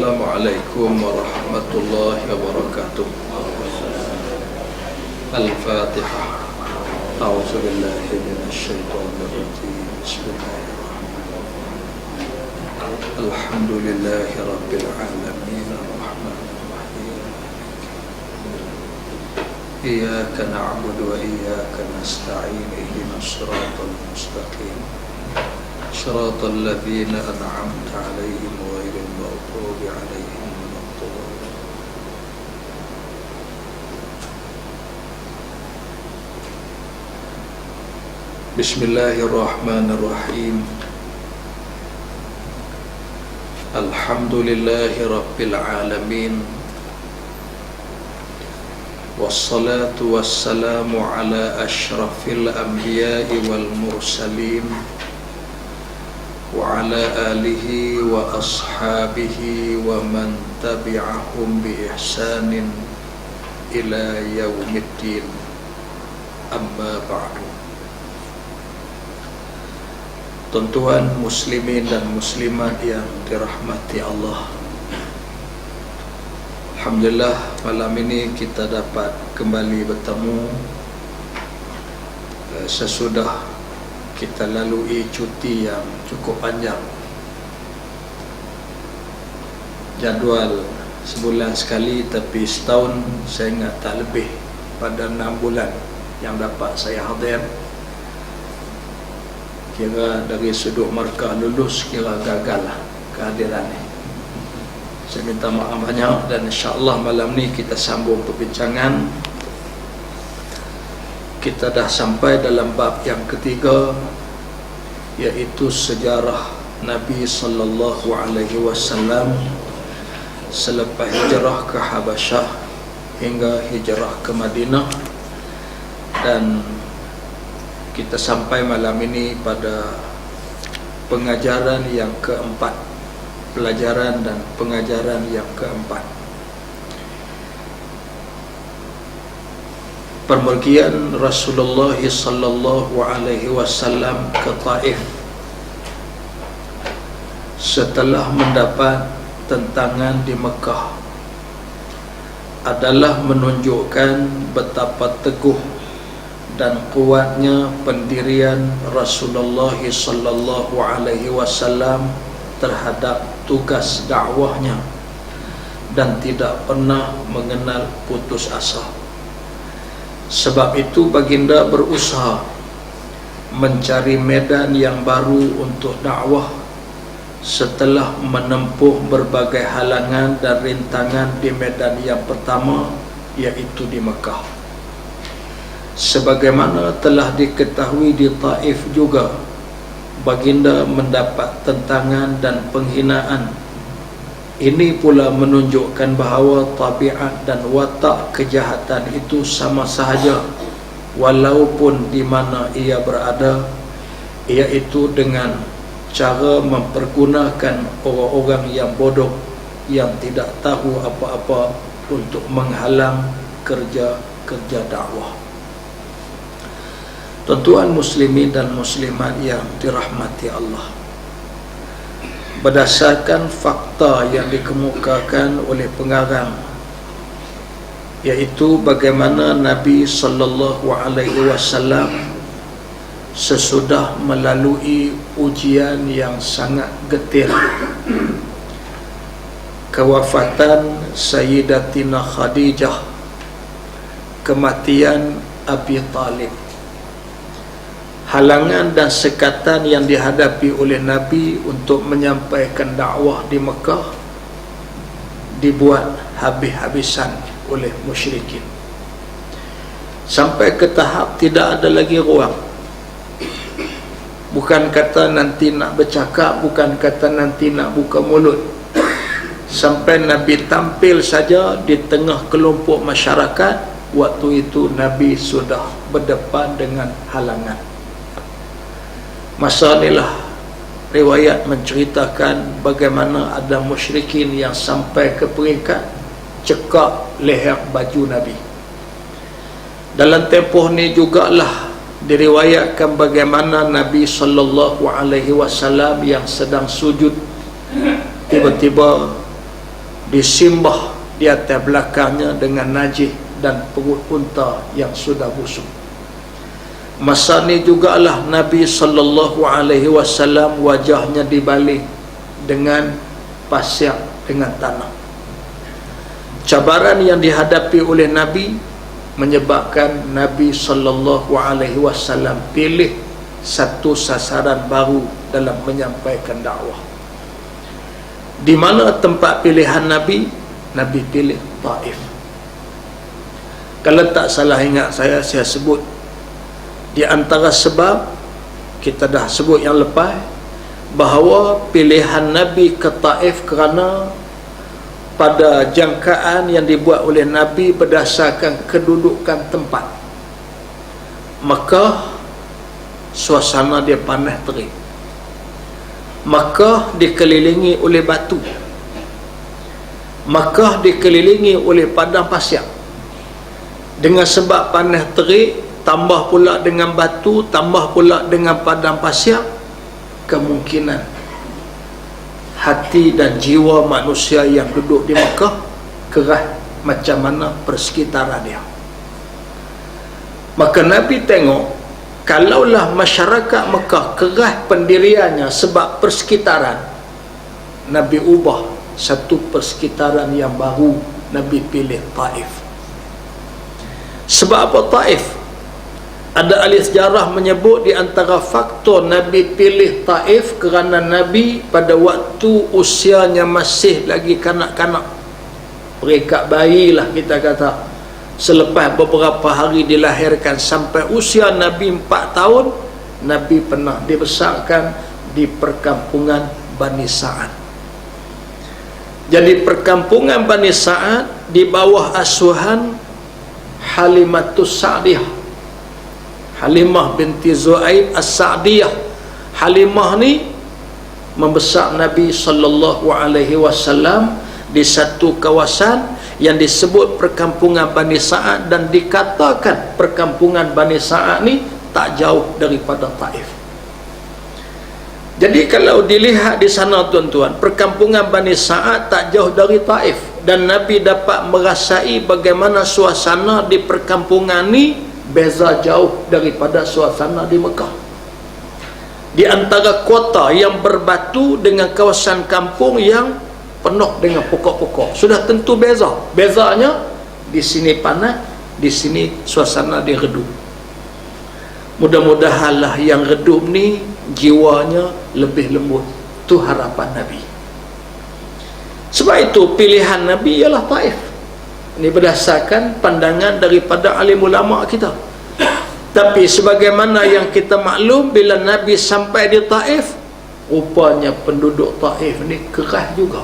Assalamualaikum warahmatullahi wabarakatuh. Al-Fatihah. A'udzu billahi minasy syaithanir rajim. Bismillahirrahmanirrahim. Alhamdulillahi rabbil alamin arrahmanir rahim. Iyyaka na'budu wa iyyaka nasta'in. Ihdinas siratal mustaqim. Shiratal ladzina an'amta 'alaihim ghairil maghdubi 'alaihim waladdallin. Bismillahirrahmanirrahim. Alhamdulillahi rabbil alamin. Wassalatu wassalamu ala asyrafil anbiya'i wal mursalin wa ala alihi wa ashabihi wa man tabi'ahum bi ihsanin ila yaumiddin. Amma ba'du. Tuan-tuan muslimin dan muslimat yang dirahmati Allah, alhamdulillah malam ini kita dapat kembali bertemu sesudah kita lalui cuti yang cukup panjang. Jadual sebulan sekali, tapi setahun saya ingat tak lebih, pada 6 bulan yang dapat saya hadir. Kira dari sudut markah lulus, kira gagal lah kehadirannya. Saya minta maaf banyak, dan insyaAllah malam ni kita sambung perbincangan. Kita dah sampai dalam bab yang ketiga, iaitu sejarah Nabi sallallahu alaihi wasallam selepas hijrah ke Habasyah hingga hijrah ke Madinah. Dan kita sampai malam ini pada pengajaran yang keempat, pelajaran dan pengajaran yang keempat. Permergian Rasulullah sallallahu alaihi wasallam ke Taif setelah mendapat tentangan di Mekah adalah menunjukkan betapa teguh dan kuatnya pendirian Rasulullah sallallahu alaihi wasallam terhadap tugas dakwahnya, dan tidak pernah mengenal putus asa. Sebab itu baginda berusaha mencari medan yang baru untuk dakwah setelah menempuh berbagai halangan dan rintangan di medan yang pertama, iaitu di Mekah. Sebagaimana telah diketahui di Taif juga, baginda mendapat tentangan dan penghinaan. Ini pula menunjukkan bahawa tabiat dan watak kejahatan itu sama sahaja walaupun di mana ia berada, iaitu dengan cara mempergunakan orang-orang yang bodoh yang tidak tahu apa-apa untuk menghalang kerja-kerja dakwah. Tuan-tuan muslimin dan muslimat yang dirahmati Allah, berdasarkan fakta yang dikemukakan oleh pengarang, iaitu bagaimana Nabi sallallahu alaihi wasallam sesudah melalui ujian yang sangat getir, kewafatan Sayyidatina Khadijah, kematian Abi Talib, halangan dan sekatan yang dihadapi oleh Nabi untuk menyampaikan dakwah di Mekah dibuat habis-habisan oleh musyrikin, sampai ke tahap tidak ada lagi ruang. Bukan kata nanti nak bercakap, bukan kata nanti nak buka mulut, sampai Nabi tampil saja di tengah kelompok masyarakat, waktu itu Nabi sudah berdepan dengan halangan. Masa inilah riwayat menceritakan bagaimana ada musyrikin yang sampai ke peringkat cekak leher baju Nabi. Dalam tempoh ni jugalah diriwayatkan bagaimana Nabi sallallahu alaihi wasallam yang sedang sujud tiba-tiba disimbah di atas belakangnya dengan najis dan perut unta yang sudah busuk. Masa ni jugalah Nabi sallallahu alaihi wasallam wajahnya dibalik dengan pasir, dengan tanah. Cabaran yang dihadapi oleh Nabi menyebabkan Nabi sallallahu alaihi wasallam pilih satu sasaran baru dalam menyampaikan dakwah. Di mana tempat pilihan Nabi? Nabi pilih Taif. Kalau tak salah ingat saya sebut di antara sebab, kita dah sebut yang lepas, bahawa pilihan Nabi ke Taif kerana pada jangkaan yang dibuat oleh Nabi berdasarkan kedudukan tempat. Maka suasana dia panas terik. Maka dikelilingi oleh batu. Maka dikelilingi oleh padang pasir. Dengan sebab panas terik, tambah pula dengan batu, tambah pula dengan padang pasir, kemungkinan hati dan jiwa manusia yang duduk di Mekah keras macam mana persekitaran dia. Maka Nabi tengok, kalaulah masyarakat Mekah keras pendiriannya sebab persekitaran, Nabi ubah satu persekitaran yang baru, Nabi pilih Taif. Sebab apa Taif? Ada ahli sejarah menyebut di antara faktor Nabi pilih Taif kerana Nabi pada waktu usianya masih lagi kanak-kanak, peringkat bayi lah kita kata, selepas beberapa hari dilahirkan sampai usia Nabi 4 tahun, Nabi pernah dibesarkan di perkampungan Bani Sa'ad. Jadi perkampungan Bani Sa'ad di bawah asuhan Halimatus Sa'diyah, Halimah binti Zu'aib As-Sa'diyah. Halimah ni membesar Nabi sallallahu alaihi wasallam di satu kawasan yang disebut perkampungan Bani Sa'ad, dan dikatakan perkampungan Bani Sa'ad ni tak jauh daripada Taif. Jadi kalau dilihat di sana tuan-tuan, perkampungan Bani Sa'ad tak jauh dari Taif, dan Nabi dapat merasai bagaimana suasana di perkampungan ni beza jauh daripada suasana di Mekah. Di antara kota yang berbatu dengan kawasan kampung yang penuh dengan pokok-pokok, sudah tentu beza. Bezanya di sini panas, di sini suasana dia redup. Mudah-mudahanlah yang redup ni jiwanya lebih lembut. Itu harapan Nabi. Sebab itu pilihan Nabi ialah Taif. Ini berdasarkan pandangan daripada alim ulama kita. Tapi sebagaimana yang kita maklum, bila Nabi sampai di Taif, rupanya penduduk Taif ni keras juga.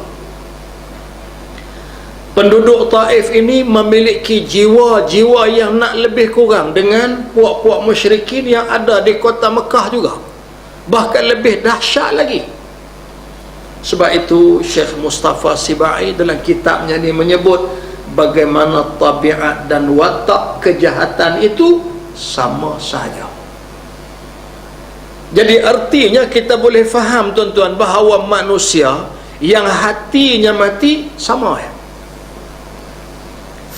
Penduduk Taif ini memiliki jiwa-jiwa yang nak lebih kurang dengan puak-puak musyrikin yang ada di kota Mekah juga. Bahkan lebih dahsyat lagi. Sebab itu Syekh Mustafa Sibai dalam kitabnya ni menyebut bagaimana tabiat dan watak kejahatan itu sama saja. Jadi artinya kita boleh faham tuan-tuan bahawa manusia yang hatinya mati sama ya.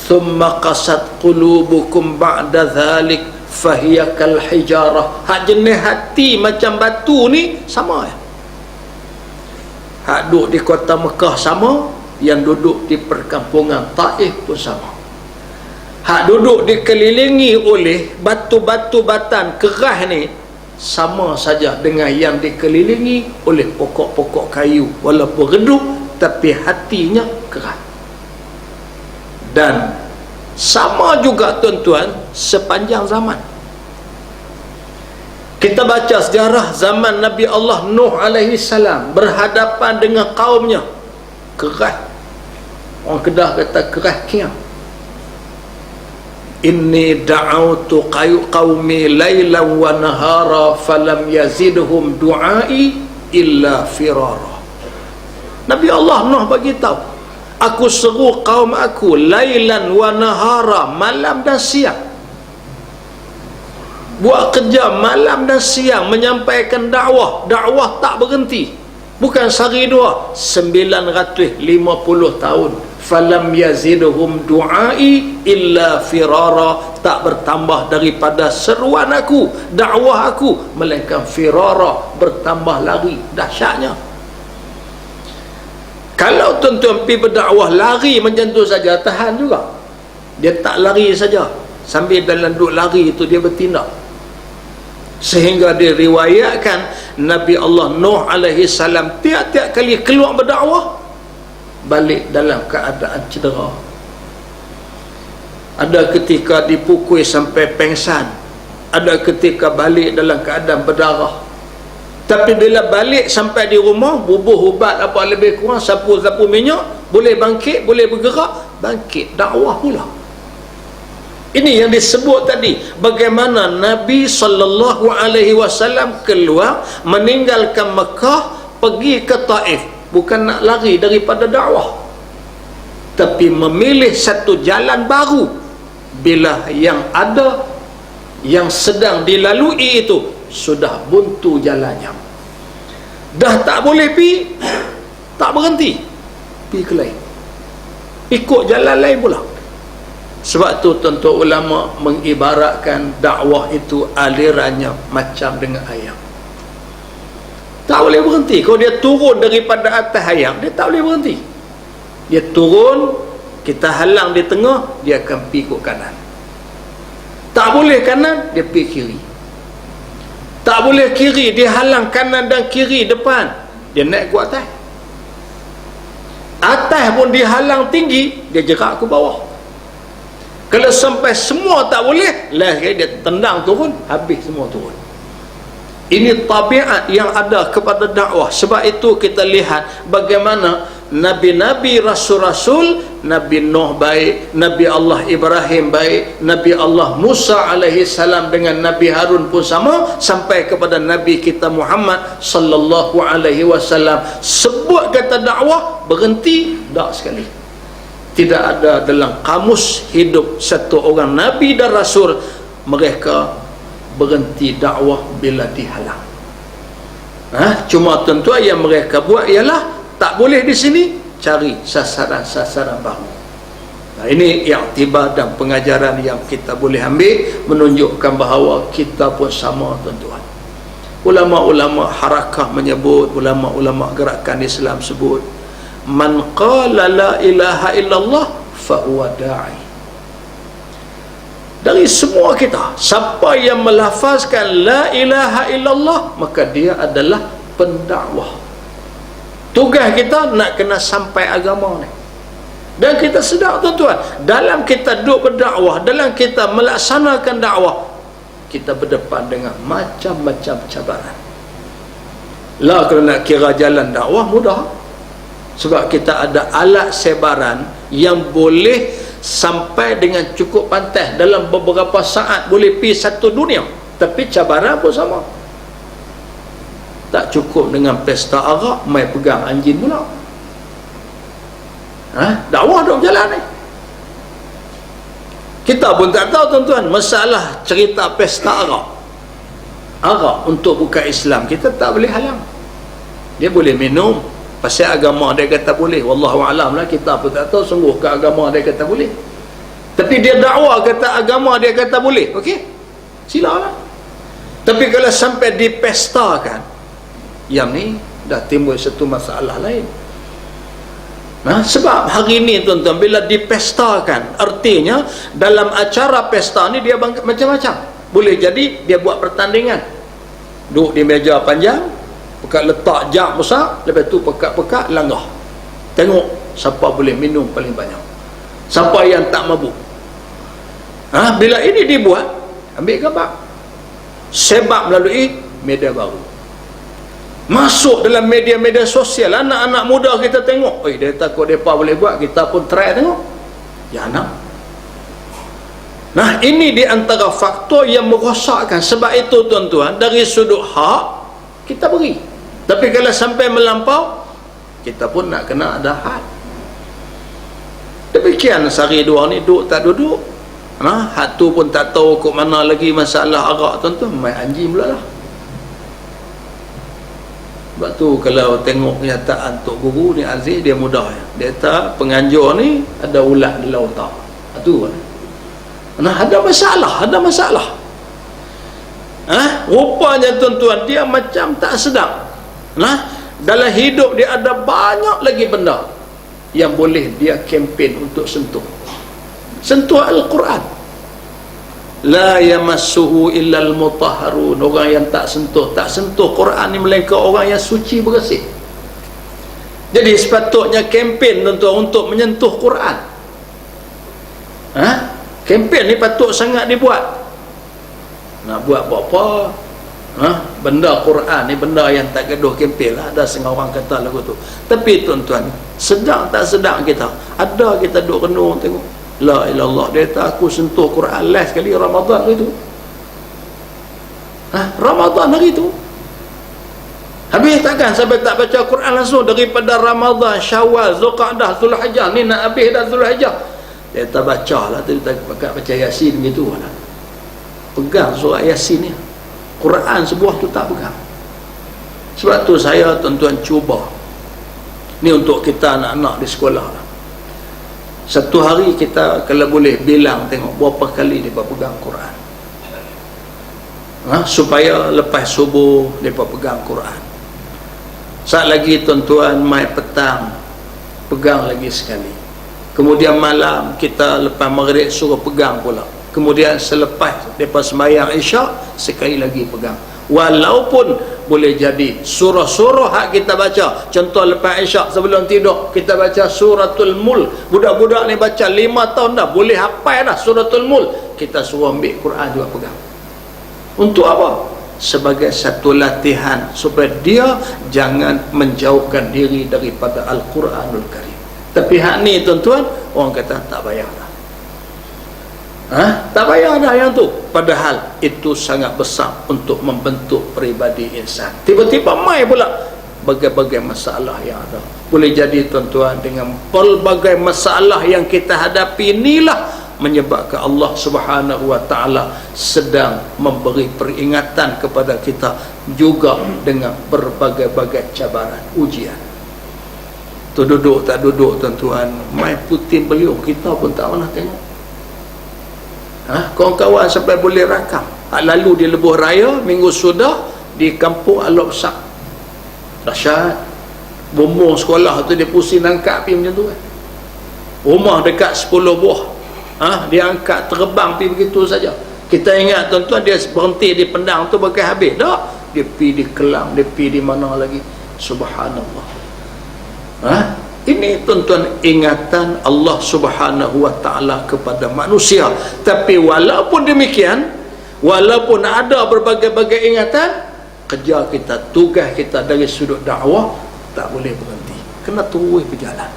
Thumma qasat qulubukum ba'da dhalik fahiya kal hijarah. Hak jenis hati macam batu ni sama ya. Hak duduk di kota Mekah sama, yang duduk di perkampungan Taif pun sama. Hak duduk dikelilingi oleh batu-batu batan keras ni sama saja dengan yang dikelilingi oleh pokok-pokok kayu, walaupun redup tapi hatinya keras. Dan sama juga tuan-tuan sepanjang zaman. Kita baca sejarah zaman Nabi Allah Nuh alaihi salam berhadapan dengan kaumnya, keras. Orang Kedah kata keras kiam. Inni da'autu qaumi laylan wa nahara falam yazidhum du'ai illa firara. Nabi Allah Nuh bagi tahu, aku seru kaum aku laylan wa nahara, malam dan siang. Buat kerja malam dan siang menyampaikan dakwah, dakwah tak berhenti. Bukan sehari dua, 950 tahun. Falam yazidhum du'ai illa firara, tak bertambah daripada seruan aku, dakwah aku, melainkan firara, bertambah lari. Dahsyatnya. Kalau tuan-tuan pergi berdakwah lari macam tu saja, tahan juga. Dia tak lari saja, sambil dalam duduk lari itu dia bertindak. Sehingga diriwayatkan Nabi Allah Nuh alaihi salam tiap-tiap kali keluar berdakwah balik dalam keadaan cedera. Ada ketika dipukul sampai pengsan, ada ketika balik dalam keadaan berdarah. Tapi bila balik sampai di rumah, bubuh ubat apa lebih kurang, sapu-sapu minyak, boleh bangkit, boleh bergerak, bangkit dakwah pula. Ini yang disebut tadi, bagaimana Nabi SAW keluar meninggalkan Mekah pergi ke Taif, bukan nak lari daripada dakwah, tapi memilih satu jalan baru. Bila yang ada, yang sedang dilalui itu sudah buntu jalannya, dah tak boleh pi, tak berhenti, pi ke lain, ikut jalan lain pula. Sebab tu tentu ulama mengibaratkan dakwah itu alirannya macam dengan ayam, tak boleh berhenti. Kalau dia turun daripada atas ayam, dia tak boleh berhenti. Dia turun, kita halang di tengah, dia akan pergi ke kanan. Tak boleh kanan, dia pergi kiri. Tak boleh kiri, dia halang kanan dan kiri depan, dia naik ke atas. Atas pun dihalang tinggi, dia jerak ke bawah. Kalau sampai semua tak boleh, lagi dia tendang turun, habis semua turun. Ini tabiat yang ada kepada dakwah. Sebab itu kita lihat bagaimana Nabi-Nabi, Rasul-Rasul, Nabi Nuh baik, Nabi Allah Ibrahim baik, Nabi Allah Musa alaihi salam dengan Nabi Harun pun sama, sampai kepada Nabi kita Muhammad sallallahu alaihi wasallam. Sebut kata dakwah, berhenti, tak sekali. Tidak ada dalam kamus hidup satu orang Nabi dan Rasul mereka berhenti dakwah bila dihalang. Cuma tentu yang mereka buat ialah tak boleh di sini, cari sasaran-sasaran baru. Ini iktibar dan pengajaran yang kita boleh ambil, menunjukkan bahawa kita pun sama tuan-tuan. Ulama-ulama harakah menyebut, ulama-ulama gerakan Islam sebut, man qala la ilaha illallah fahuwa da'i. Dari semua kita, siapa yang melafazkan la ilaha illallah, maka dia adalah pendakwah. Tugas kita nak kena sampai agama ni. Dan kita sedar tuan-tuan, dalam kita duduk berdakwah, dalam kita melaksanakan dakwah, kita berdepan dengan macam-macam cabaran. Lah kalau nak kira jalan dakwah mudah, sebab kita ada alat sebaran yang boleh sampai dengan cukup pantas dalam beberapa saat, boleh pergi satu dunia. Tapi cabaran pun sama. Tak cukup dengan pesta arak, mai pegang anjing pula. Dakwah duk berjalan ni. Kita pun tak tahu tuan-tuan, masalah cerita pesta arak untuk bukan Islam, kita tak boleh halang. Dia boleh minum, pasal agama dia kata boleh, wallahu alam lah, kita pun tak tahu sungguh ke agama dia kata boleh. Tapi dia dakwah kata agama dia kata boleh, okey, silalah. Tapi kalau sampai dipestakan, yang ni dah timbul satu masalah lain. Sebab hari ni tuan-tuan, bila dipestakan, artinya dalam acara pesta ni dia macam-macam. Boleh jadi dia buat pertandingan, duduk di meja panjang, pekat letak jam besar, lepas tu pekat-pekat langgah, tengok siapa boleh minum paling banyak, siapa yang tak mabuk. Bila ini dibuat, ambil gambar, sebab melalui media baru, masuk dalam media-media sosial, anak-anak muda kita tengok, dia takut mereka boleh buat, kita pun try tengok, ya nak. Nah, ini di antara faktor yang merosakkan. Sebab itu tuan-tuan, dari sudut hak kita beri, tapi kalau sampai melampau, kita pun nak kena ada had. Demikian sehari dua ni duduk tak duduk, had tu pun tak tahu kok mana lagi masalah arak tuan-tuan, main anjing pula lah. Sebab tu kalau tengok kenyataan Tok Guru ni Aziz, dia mudah ya. Dia kata penganjur ni ada ulat dalam otak. Itu kan. Nah, ada masalah. Rupanya tuan-tuan, dia macam tak sedar. Dalam hidup dia ada banyak lagi benda yang boleh dia kempen untuk sentuh Al-Quran. La yamassuhu illal mutahharun. Orang yang tak sentuh Quran ni melainkan orang yang suci bersih. Jadi sepatutnya kempen tuan-tuan untuk menyentuh Quran. Kempen ni patut sangat dibuat. Nak buat apa? Benda Quran ni benda yang tak gaduh kempen lah. Ada setengah orang kata lagu tu. Tapi tuan-tuan, sedang tak sedang kita, ada kita duduk renung tengok, la ilallah, dia kata aku sentuh Quran last kali Ramadan hari tu. Ramadan hari tu. Habis takkan sampai tak baca Quran langsung daripada Ramadan, Syawal, Zulqa'dah, Zulhijjah, ni nak habis dah Zulhijjah. Dia tak baca lah, dia tak baca Yasin gitu lah. Pegang surat Yasin ni. Quran sebuah tu tak pegang. Sebab tu saya tuan-tuan cuba ni untuk kita anak-anak di sekolah lah. Satu hari kita kalau boleh bilang tengok berapa kali dia pegang Quran, supaya lepas subuh dia pegang Quran. Saat lagi tuan-tuan mai petang pegang lagi sekali. Kemudian malam kita lepas maghrib suruh pegang pula. Kemudian selepas lepas sembahyang Isyak sekali lagi pegang. Walaupun boleh jadi surah-surah hak kita baca, contoh lepas Isyak sebelum tidur kita baca suratul Mulk. Budak-budak ni baca 5 tahun dah, boleh hafal dah suratul Mulk. Kita suruh ambil Quran juga pegang. Untuk apa? Sebagai satu latihan supaya dia jangan menjauhkan diri daripada Al-Quranul Karim. Tapi hak ni tuan-tuan, orang kata tak payah dah. Tak payah dah yang tu. Padahal itu sangat besar untuk membentuk peribadi insan. Tiba-tiba mai pula berbagai masalah yang ada. Boleh jadi tuan-tuan dengan pelbagai masalah yang kita hadapi inilah menyebabkan Allah Subhanahu wa taala sedang memberi peringatan kepada kita juga dengan berbagai-bagai cabaran, ujian. Tu duduk tak duduk tuan-tuan, mai Putin beliau kita pun tak pernah tengok. Kawan-kawan sampai boleh rakam. Lalu di Lebuh Raya minggu sudah di kampung Alok Besar. Dahsyat. Bumbung sekolah tu dia pusing angkat pergi macam tu kan. Rumah dekat 10 buah. Dia angkat terbang pergi begitu saja. Kita ingat tuan-tuan dia berhenti di Pendang tu bagai habis. Tak. Dia pergi di Kelang, dia pergi di mana lagi. Subhanallah. Ini tuan-tuan ingatan Allah Subhanahu wa taala kepada manusia. Tapi walaupun demikian, walaupun ada berbagai-bagai ingatan, kerja kita, tugas kita dari sudut dakwah tak boleh berhenti. Kena terus berjalan.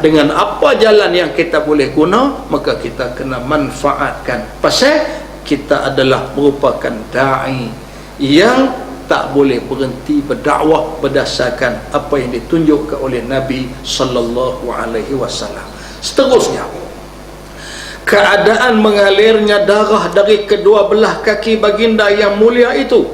Dengan apa jalan yang kita boleh guna, maka kita kena manfaatkan. Pasal kita adalah merupakan da'i yang tak boleh berhenti berdakwah berdasarkan apa yang ditunjukkan oleh Nabi sallallahu alaihi wasallam. Seterusnya, keadaan mengalirnya darah dari kedua belah kaki baginda yang mulia itu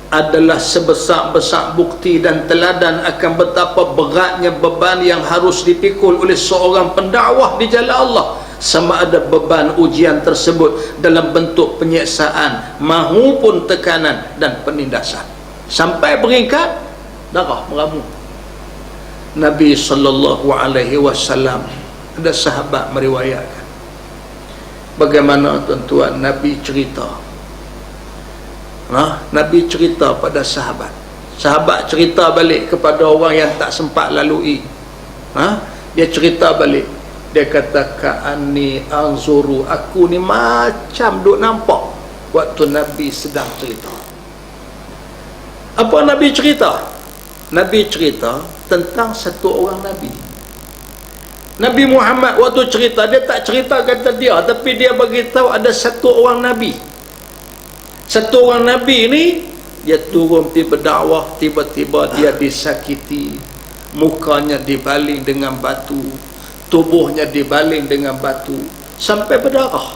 adalah sebesar-besar bukti dan teladan akan betapa beratnya beban yang harus dipikul oleh seorang pendakwah di jalan Allah, sama ada beban ujian tersebut dalam bentuk penyiksaan maupun tekanan dan penindasan, sampai beringkat darah meramu. Nabi sallallahu alaihi wasallam, ada sahabat meriwayatkan bagaimana tuan-tuan Nabi cerita. Nabi cerita pada sahabat. Sahabat cerita balik kepada orang yang tak sempat lalui. Dia cerita balik. Dia kata ka'anni anzuru, aku ni macam duk nampak waktu Nabi sedang cerita. Apa Nabi cerita? Nabi cerita tentang satu orang Nabi. Nabi Muhammad waktu cerita, dia tak cerita kata dia, tapi dia beritahu ada satu orang Nabi. Satu orang Nabi ni, dia turun pergi berdakwah, tiba-tiba dia disakiti, mukanya dibaling dengan batu, tubuhnya dibaling dengan batu sampai berdarah.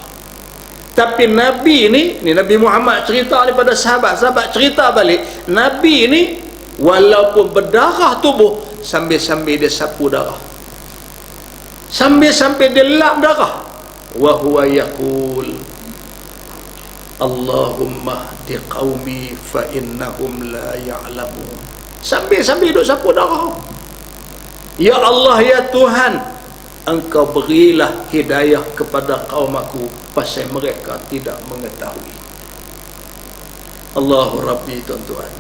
Tapi Nabi ni Nabi Muhammad cerita ni pada sahabat, sahabat cerita balik, Nabi ni walaupun berdarah tubuh, sambil-sambil dia sapu darah, sambil-sambil dia lap darah. Wa huwa yaqul Allahumma hdi qaumi fa innahum la ya'lamun. Sambil-sambil duk sapu darah. Ya Allah, ya Tuhan, Engkau berilah hidayah kepada kaum aku, pasal mereka tidak mengetahui. Allahu Rabbi, tuan-tuan.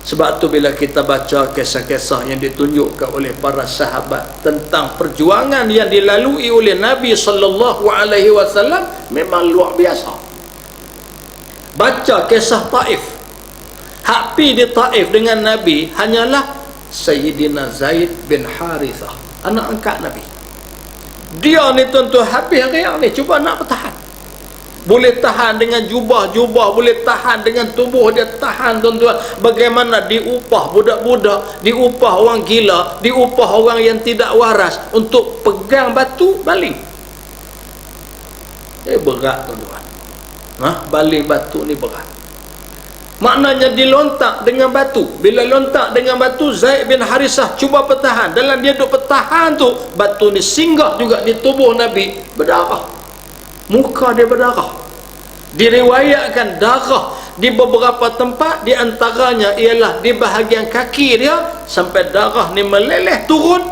Sebab tu bila kita baca kisah-kisah yang ditunjukkan oleh para sahabat tentang perjuangan yang dilalui oleh Nabi sallallahu alaihi wasallam, memang luar biasa. Baca kisah Taif. Hak pi di Taif dengan Nabi hanyalah Sayyidina Zaid bin Harithah, anak angkat Nabi. Dia ni tuan-tuan habis riak ni, cuba nak bertahan. Boleh tahan dengan jubah-jubah, boleh tahan dengan tubuh dia, tahan tuan-tuan. Bagaimana diupah budak-budak, diupah orang gila, diupah orang yang tidak waras untuk pegang batu baling. Berat tuan-tuan. Baling batu ni berat. Maknanya dilontak dengan batu. Bila lontak dengan batu, Zaid bin Harisah cuba bertahan. Dalam dia duk bertahan tu, batu ni singgah juga di tubuh Nabi, berdarah. Muka dia berdarah. Diriwayatkan darah di beberapa tempat, di antaranya ialah di bahagian kaki dia, sampai darah ni meleleh turun,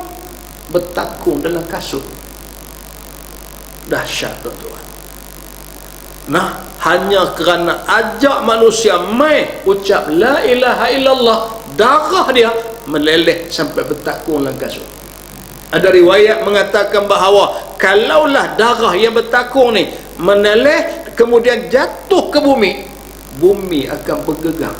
bertakung dalam kasut. Dahsyat tuan-tuan. Hanya kerana ajak manusia mai ucap la ilaha illallah, darah dia meleleh sampai bertakung dalam kasut. Ada riwayat mengatakan bahawa kalaulah darah yang bertakung ni meneleh kemudian jatuh ke bumi, bumi akan bergegar.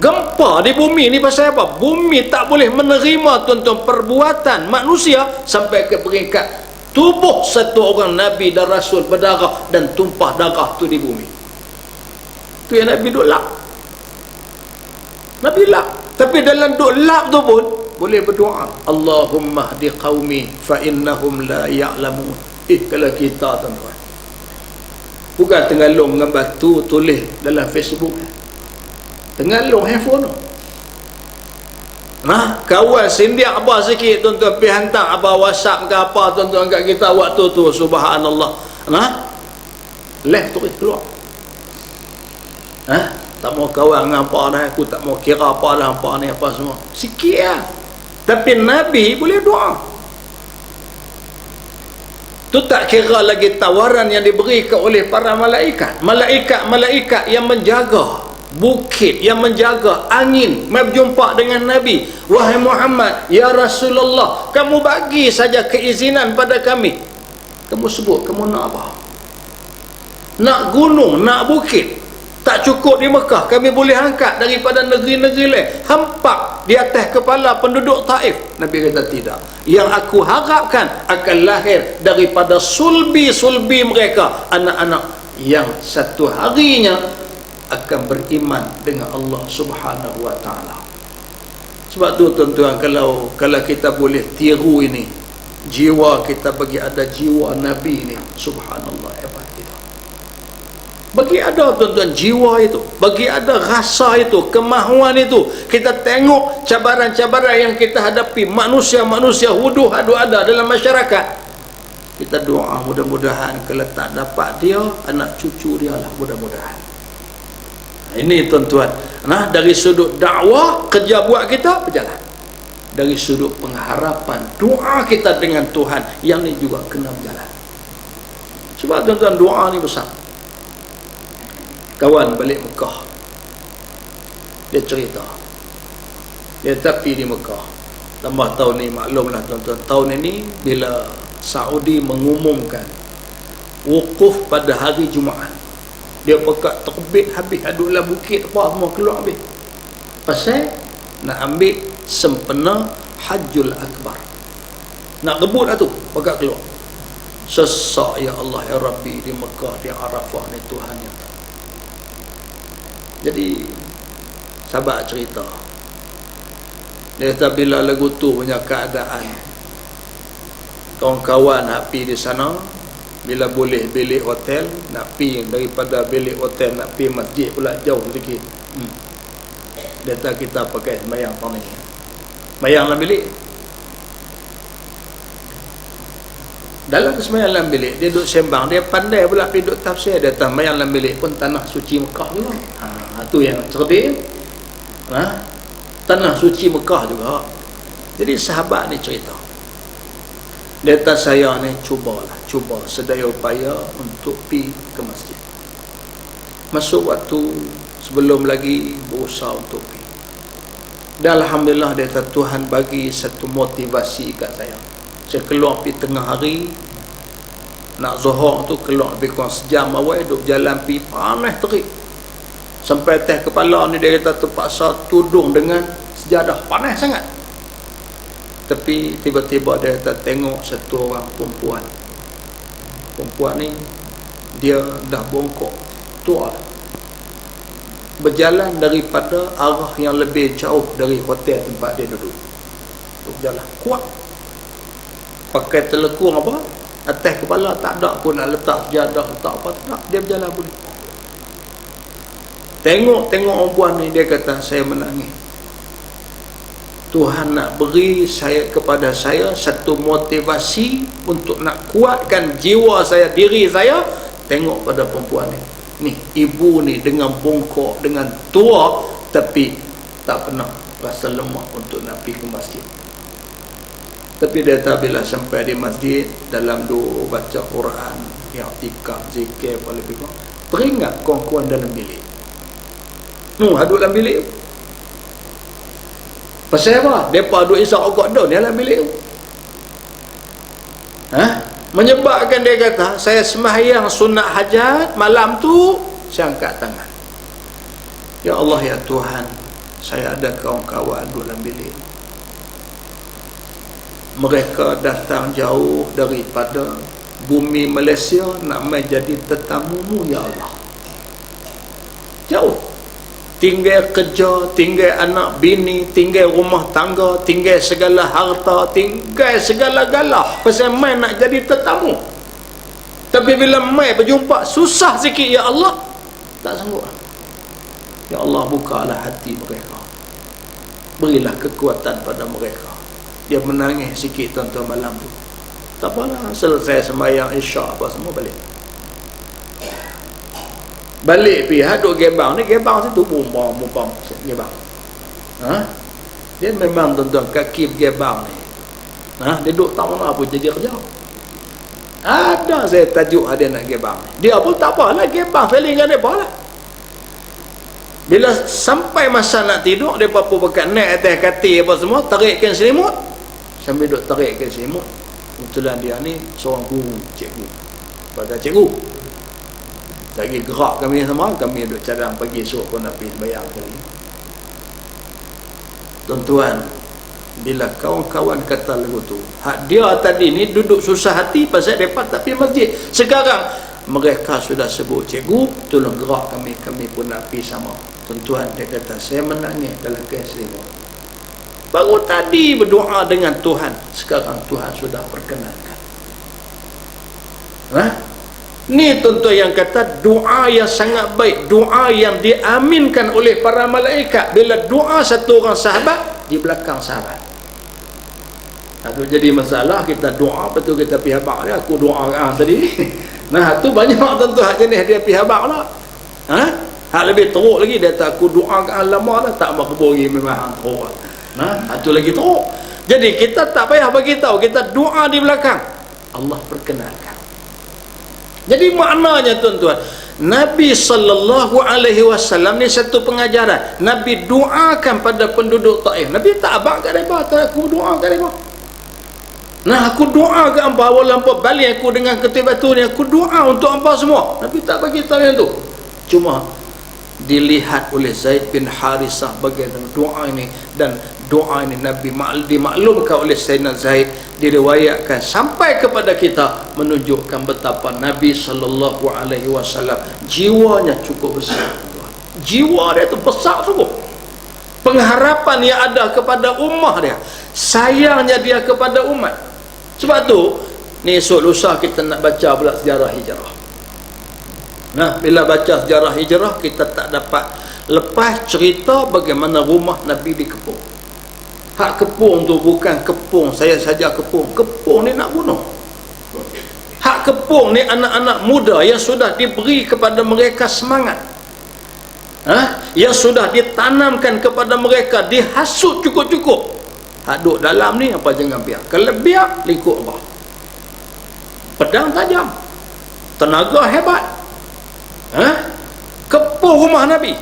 Gempa di bumi ni pasal apa? Bumi tak boleh menerima tuan-tuan perbuatan manusia sampai ke peringkat tubuh satu orang Nabi dan Rasul berdarah dan tumpah darah tu di bumi. Tu yang Nabi duk lap. Nabi lap. Tapi dalam duk lap tu pun boleh berdoa, Allahumma hdi qaumi fa innahum la ya'lamun. Kalau kita tuan-tuan, bukan tengalung dengan batu tulis dalam Facebook, tengalung handphone tu. Kawan sindiak abah sikit tuan-tuan, pergi hantar abah WhatsApp ke apa tuan-tuan kat kita waktu tu, subhanallah. Left tu keluar. Tak mau kawan dengan apa dah, aku tak mau kira apa dah, apa ni apa semua. Sikit lah. Tapi Nabi boleh doa. Tu tak kira lagi tawaran yang diberikan oleh para malaikat. Malaikat yang menjaga bukit, yang menjaga angin, mai berjumpa dengan Nabi. Wahai Muhammad, ya Rasulullah, kamu bagi saja keizinan pada kami. Kamu sebut, kamu nak apa? Nak gunung, nak bukit, tak cukup di Mekah, kami boleh angkat daripada negeri-negeri lain, hampak di atas kepala penduduk Taif. Nabi kata tidak. Yang aku harapkan akan lahir daripada sulbi-sulbi mereka anak-anak yang satu harinya akan beriman dengan Allah Subhanahu wa taala. Sebab tu tuan-tuan, kalau kita boleh tiru ini, jiwa kita bagi ada jiwa Nabi ni, subhanallah, hebat kita. Bagi ada tuan-tuan jiwa itu, bagi ada rasa itu, kemahuan itu. Kita tengok cabaran-cabaran yang kita hadapi, manusia-manusia huduh adu ada dalam masyarakat. Kita doa mudah-mudahan kalau tak dapat dia, anak cucu dia lah, mudah-mudahan. Ini tuan-tuan, dari sudut dakwah, kerja buat kita berjalan. Dari sudut pengharapan, doa kita dengan Tuhan, yang ni juga kena berjalan. Sebab tuan-tuan, doa ni besar. Kawan balik Mekah, dia cerita, dia tapi di Mekah. Tambah tahun ni, maklumlah tuan-tuan, tahun ini bila Saudi mengumumkan wukuf pada hari Jumaat, dia pekat terbit habis, adulah bukit apa semua keluar habis. Pasal nak ambil sempena Hajjul Akbar, nak rebut lah tu, pekat keluar. Sesak ya Allah ya Rabbi di Mekah, di Arafah ni Tuhan yang tahu. Jadi sahabat cerita, dia kata bila lagu tu punya keadaan, kawan-kawan nak pergi di sana, bila boleh bilik hotel, nak pergi, daripada bilik hotel nak pergi masjid pula jauh sikit. Data kita pakai sembahyang tahun ni. Sembahyang dalam bilik. Dalam sembahyang dalam bilik, dia duduk sembang, dia pandai pula dia duduk tafsir. Dia kata sembahyang dalam bilik pun tanah suci Mekah juga. Tu yang cerdik. Tanah suci Mekah juga. Jadi sahabat ni cerita, dia kata saya ni cuba sedaya upaya untuk pi ke masjid. Masuk waktu sebelum lagi berusaha untuk pi. Dan alhamdulillah dia kata Tuhan bagi satu motivasi kat saya. Saya keluar pi tengah hari, nak zuhur tu keluar lebih kurang sejam awal, duduk jalan pi panas terik. Sampai atas kepala ni dia kata terpaksa tudung dengan sejadah, panas sangat. Tapi tiba-tiba dia kata tengok satu orang perempuan. Perempuan ni dia dah bongkok, tua, berjalan daripada arah yang lebih jauh dari hotel tempat dia duduk. Berjalan kuat, pakai telekung apa, atas kepala tak ada pun nak letak sejadah, letak apa, tak, dia berjalan boleh. Tengok perempuan ni, dia kata saya menangis. Tuhan nak beri kepada saya satu motivasi untuk nak kuatkan jiwa saya, diri saya. Tengok pada perempuan ni, ni ibu ni dengan bongkok, dengan tua, tapi tak pernah rasa lemah untuk nak pergi ke masjid. Tapi dia kata bila sampai di masjid, dalam doa, baca Quran, i'tikaf, zikir, apa lebih kurang, teringat kawan-kawan dalam bilik. Hadut dalam bilik tu. Pasal apa? Mereka duduk isap rokok daun dalam bilik tu. Menyebabkan dia kata, saya sembahyang sunat hajat malam tu, saya angkat tangan. Ya Allah, ya Tuhan, saya ada kawan-kawan duduk dalam bilik. Mereka datang jauh daripada bumi Malaysia nak menjadi tetamumu, ya Allah. Jauh. Tinggal kerja, tinggal anak bini, tinggal rumah tangga, tinggal segala harta, tinggal segala-gala pasal mai nak jadi tetamu. Tapi bila mai berjumpa susah sikit, ya Allah, tak sanggup. Ya Allah, bukalah hati mereka, berilah kekuatan pada mereka. Dia menangis sikit tuan-tuan malam tu. Tak apalah, selesai sembahyang isyak apa semua balik. Balik pergi haduk gebang ni, gebang situ bumbang gebang. Dia memang tuan-tuan kaki gebang ni. Dia duduk tak mana pun jadi kerja. Ada saya tajuk ada nak gebang ni. Dia pun tak apalah gebang, feeling kan depa lah. Bila sampai masa nak tidur, depa pun pakai naik atas katil apa semua, tarikkan selimut. Sambil duduk tarikkan selimut, kebetulan dia ni seorang guru, cikgu. Pada cikgu lagi gerak kami sama, kami duduk cadang pagi esok pun nak pergi sembahyang kali. Tuan-tuan, bila kawan-kawan kata lagu tu, hak dia tadi ni duduk susah hati pasal mereka tak pergi masjid. Sekarang mereka sudah sebut cikgu, tolong gerak kami pun nak pergi sama. Tuan-tuan, dia kata saya menangis dalam keselimut. Baru tadi berdoa dengan Tuhan, sekarang Tuhan sudah perkenankan. Ni tuan-tuan yang kata doa yang sangat baik, doa yang diaminkan oleh para malaikat. Bila doa satu orang sahabat di belakang sahabat. Itu jadi masalah, kita doa betul kita pihak habaq dia, aku doa tadi. Nah, tu banyak tuan-tuan jenis dia pihak habaq lah. Hak lebih teruk lagi, dia kata aku doa lama dah tak makbul, memang teruk. Itu lagi teruk. Jadi kita tak payah bagi tahu, kita doa di belakang, Allah perkenalkan. Jadi maknanya tuan-tuan, Nabi SAW ni satu pengajaran. Nabi doakan pada penduduk Taif. Nabi tak abang kat mereka, tak aku doa kat mereka. Aku doa kat hampa, walaupun hampa balik aku dengan ketip batu ni, aku doa untuk hampa semua. Nabi tak bagi tahu yang tu. Cuma dilihat oleh Zaid bin Harisah bagaimana doa ini, dan doa ini Nabi dimaklumkan oleh Sayyidina Zaid, diriwayatkan sampai kepada kita, menunjukkan betapa Nabi SAW jiwanya cukup besar. Jiwa dia tu besar sungguh. Pengharapan yang ada kepada ummah dia, sayangnya dia kepada umat. Sebab tu ni esok lusa kita nak baca pula sejarah hijrah. Bila baca sejarah hijrah, kita tak dapat Lepas cerita bagaimana rumah Nabi dikepung. Hak kepung tu bukan kepung saya saja kepung. Kepung ni nak bunuh. Hak kepung ni anak-anak muda yang sudah diberi kepada mereka semangat. Yang sudah ditanamkan kepada mereka, dihasut cukup-cukup. Hak duduk dalam ni apa jangan biar. Kalau biar, lingkup Allah. Pedang tajam. Tenaga hebat. Kepung rumah Nabi.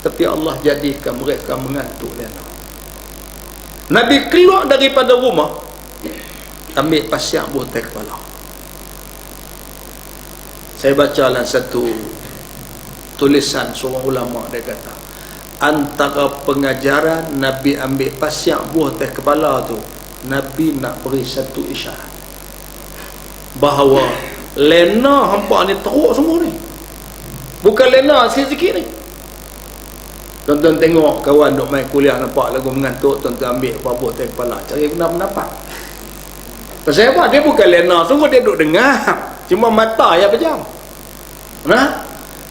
Tapi Allah jadikan mereka mengantuk lena. Nabi keluar daripada rumah, ambil pasir botai kepala. Saya baca dalam satu tulisan seorang ulama, dia kata antara pengajaran Nabi ambil pasir botai kepala tu, Nabi nak beri satu isyarat bahawa lena hampa ni teruk semua ni, bukan lena sikit-sikit ni. Tuan-tuan tengok kawan duk main kuliah nampak lagu mengantuk, tuan-tuan ambil apa botai kepala, cari pendapat. Pasal apa? Dia bukan lena, sungguh dia duk dengar, cuma mata yang pejam.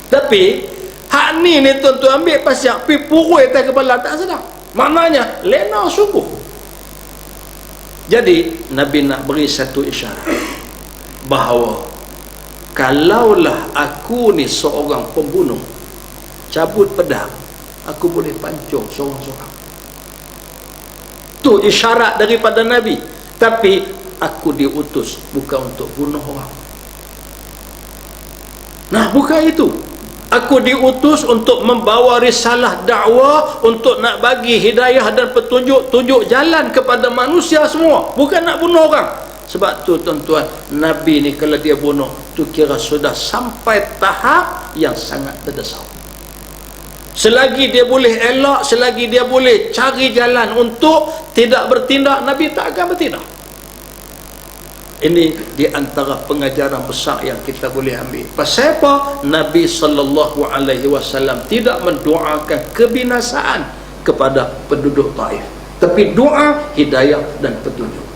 Tapi hak ni tuan-tuan ambil pasal pi purui atas kepala tak sedap. Maknanya lena sungguh. Jadi Nabi nak beri satu isyarat bahawa kalaulah aku ni seorang pembunuh, cabut pedang, aku boleh pancung seorang-seorang. Tu isyarat daripada Nabi. Tapi aku diutus bukan untuk bunuh orang. Nah, bukan itu. Aku diutus untuk membawa risalah dakwah, untuk nak bagi hidayah dan petunjuk, tunjuk jalan kepada manusia semua, bukan nak bunuh orang. Sebab tu tuan-tuan, Nabi ni kalau dia bunuh, tu kira sudah sampai tahap yang sangat terdesak. Selagi dia boleh elak, selagi dia boleh cari jalan untuk tidak bertindak, Nabi tak akan bertindak. Ini di antara pengajaran besar yang kita boleh ambil. Pasal apa? Nabi SAW tidak mendoakan kebinasaan kepada penduduk Taif, tapi doa hidayah dan petunjuk.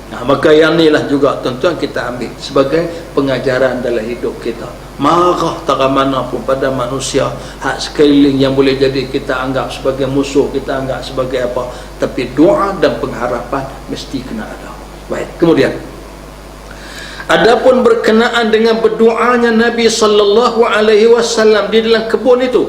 Nah, maka yang inilah juga tuan-tuan kita ambil sebagai pengajaran dalam hidup kita. Marah tak mana pun pada manusia, hak sekeliling yang boleh jadi kita anggap sebagai musuh, kita anggap sebagai apa, tapi doa dan pengharapan mesti kena ada. Baik, kemudian adapun berkenaan dengan berdoanya Nabi SAW di dalam kebun itu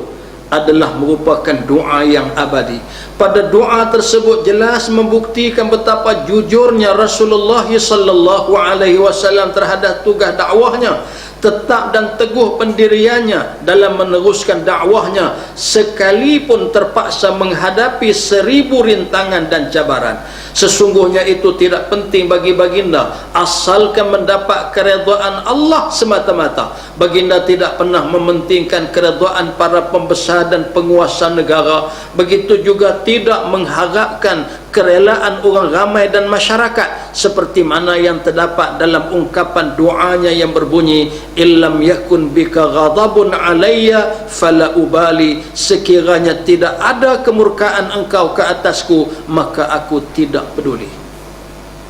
adalah merupakan doa yang abadi. Pada doa tersebut jelas membuktikan betapa jujurnya Rasulullah SAW terhadap tugas dakwahnya, tetap dan teguh pendiriannya dalam meneruskan dakwahnya sekalipun terpaksa menghadapi 1000 rintangan dan cabaran. Sesungguhnya itu tidak penting bagi baginda, asalkan mendapat keredaan Allah semata-mata. Baginda tidak pernah mementingkan keredaan para pembesar dan penguasa negara, begitu juga tidak mengharapkan kerelaan orang ramai dan masyarakat, seperti mana yang terdapat dalam ungkapan doanya yang berbunyi, illam yakun bika ghadabun alayya fala ubali, sekiranya tidak ada kemurkaan engkau ke atasku, maka aku tidak peduli.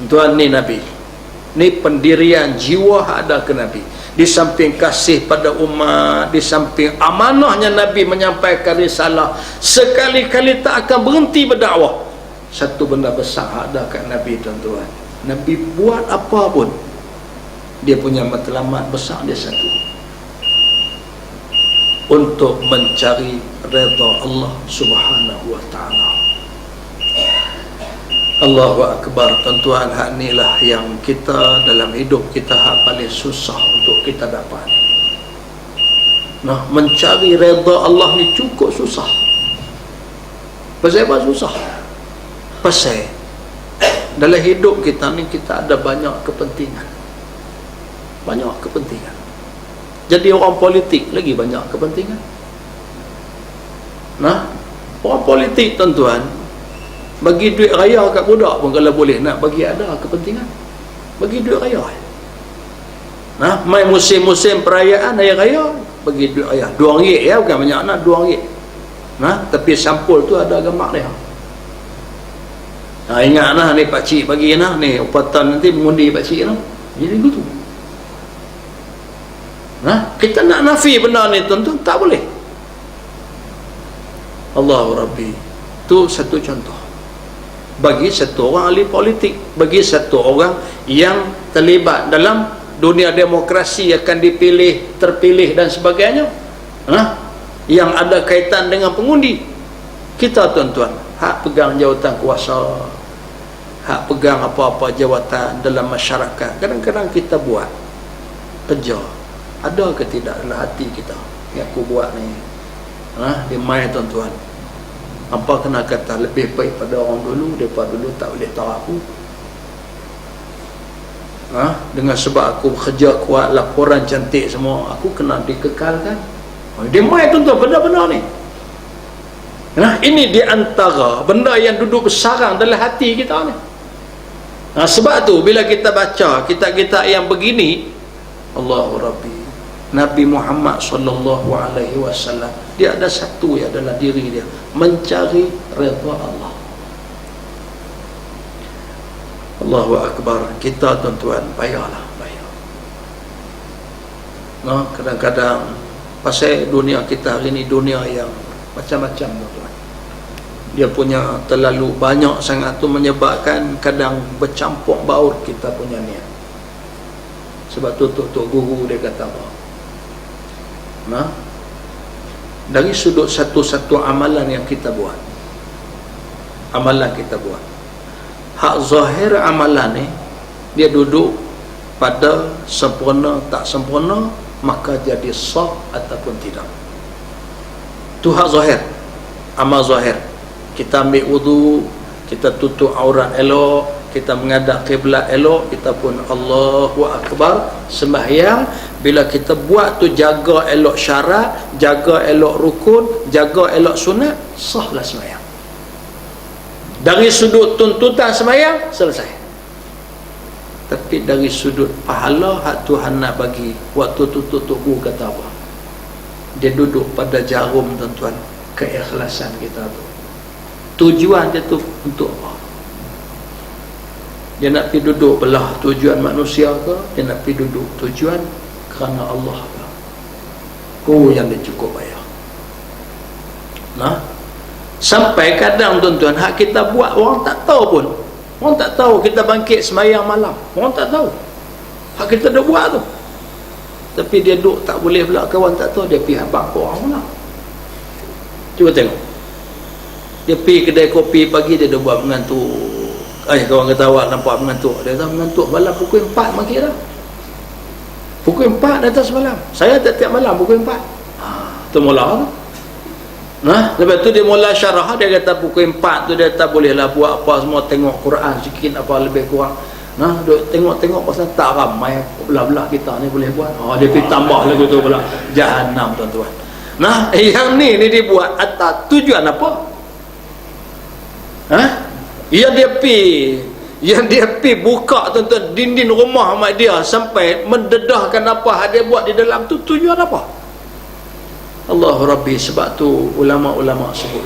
Tuan, ni Nabi, ni pendirian jiwa ada ke Nabi. Di samping kasih pada umat, di samping amanahnya Nabi menyampaikan risalah, sekali-kali tak akan berhenti berdakwah. Satu benda besar ada kat Nabi, tuan-tuan. Nabi buat apa pun, dia punya matlamat besar dia satu, untuk mencari redha Allah Subhanahu wa ta'ala. Allahu Akbar, tuan-tuan. Hak inilah yang kita dalam hidup kita hak paling susah untuk kita dapat. Nah, mencari redha Allah ni cukup susah. Pasal apa susah? Pasal dalam hidup kita ni kita ada banyak kepentingan. Banyak kepentingan. Jadi orang politik lagi banyak kepentingan. Nah, orang politik, tuan-tuan, bagi duit raya kat budak pun kalau boleh nak bagi ada kepentingan. Bagi duit raya. Nah, main musim-musim perayaan hari raya, bagi duit raya. RM2 ya, bukan banyak nak, RM2. Nah, tapi sampul tu ada gambar dia. Nah, ingat nah ni pak cik bagi nah ni upatan nanti mengundi pak cik nah. Jadi begitu. Nah, kita nak nafi benda ni tuan-tuan tak boleh. Allahu Rabbi. Itu satu contoh bagi satu orang ahli politik, bagi satu orang yang terlibat dalam dunia demokrasi, akan dipilih, terpilih dan sebagainya, yang ada kaitan dengan pengundi. Kita tuan-tuan, hak pegang jawatan kuasa, hak pegang apa-apa jawatan dalam masyarakat, kadang-kadang kita buat kerja, ada ke tidak dalam hati kita yang aku buat ni, dia main tuan-tuan, apa kena kata lebih baik pada orang dulu, daripada dulu tak boleh tahu aku, dengan sebab aku bekerja kuat, laporan cantik semua, aku kena dikekalkan. Dia main tuan-tuan benda-benda ni. Ini di antara benda yang duduk bersarang dalam hati kita ni. Sebab tu bila kita baca kitab-kitab yang begini, Allahu Rabbi, Nabi Muhammad sallallahu alaihi wasallam, dia ada satu ya dalam diri dia, mencari redha Allah. Allahu Akbar. Kita tuan-tuan payahlah, payah. Kadang-kadang pasal dunia kita hari ni, dunia yang macam-macam tuan-tuan, dia punya terlalu banyak sangat tu, menyebabkan kadang bercampur baur kita punya niat. Sebab tu Tok Guru dia kata apa, dari sudut satu-satu amalan yang kita buat, amalan kita buat, hak zahir amalan ni dia duduk pada sempurna tak sempurna, maka jadi sah ataupun tidak. Tu hak zahir, amal zahir. Kita ambil wudu, kita tutup aurat elok, kita menghadap kiblat elok, kita pun Allahu Akbar sembahyang. Bila kita buat tu, jaga elok syarat, jaga elok rukun, jaga elok sunat, sahlah sembahyang. Dari sudut tuntutan sembahyang selesai. Tapi dari sudut pahala hak Tuhan nak bagi, waktu tu Tok Guru kata apa, dia duduk pada jarum tuan-tuan, keikhlasan kita tu. Tujuan dia tu untuk apa? Dia nak pergi duduk belah tujuan manusia ke? Dia nak pergi duduk tujuan kerana Allah ke? Yang dia cukup bayar. Sampai kadang tuan-tuan, hak kita buat orang tak tahu pun. Orang tak tahu kita bangkit sembahyang malam, orang tak tahu hak kita dah buat tu. Tapi dia duduk tak boleh pula, kawan tak tahu, dia pergi habang ke orang pula. Cuba tengok, dia pergi kedai kopi pagi, dia dah buat mengantuk. Kawan kata, awak nampak mengantuk. Dia kata mengantuk malam pukul 4 maghrib dah. Pukul 4 dah atas malam. Saya tiap-tiap malam pukul 4. Tu mula tu. Lepas tu dia mula syarah, dia kata pukul 4 tu dia tak bolehlah buat apa semua, tengok Quran sikit apa lebih kurang. Duk tengok-tengok pasal tak ramai belah-belah kita ni boleh buat. Dia pergi tambah lagu tu pula. Jahanam tuan-tuan. Yang ni dibuat atas tujuan apa? Yang dia pi buka tuan-tuan dinding rumah mak dia sampai mendedahkan apa dia buat di dalam tu, tujuan apa? Allahu Rabbi. Sebab tu ulama-ulama sebut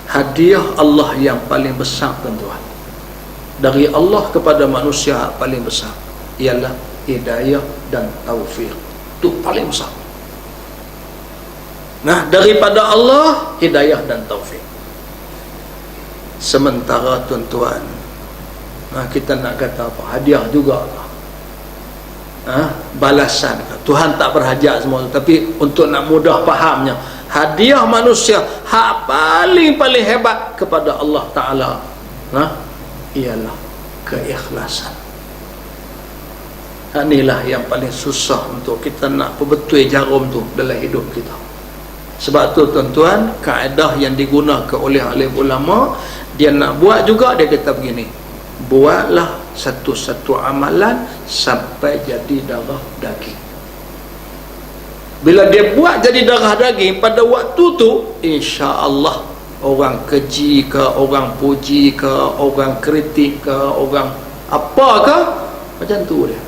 hadiah Allah yang paling besar tuan-tuan, dari Allah kepada manusia paling besar ialah hidayah dan taufik. Itu paling besar. Daripada Allah, hidayah dan taufik. Sementara tuan-tuan, kita nak kata apa? Hadiah juga, balasan. Tuhan tak berhajat semua tu, tapi untuk nak mudah fahamnya, hadiah manusia hak paling hebat kepada Allah Ta'ala ialah keikhlasan. Inilah yang paling susah untuk kita nak perbetul jarum tu dalam hidup kita. Sebab tu tuan-tuan, kaedah yang digunakan oleh alim ulama, dia nak buat juga, dia kata begini, buatlah satu-satu amalan sampai jadi darah daging. Bila dia buat jadi darah daging, pada waktu tu insya-Allah orang keji ke, orang puji ke, orang kritik ke, orang apa ke, macam tu dia.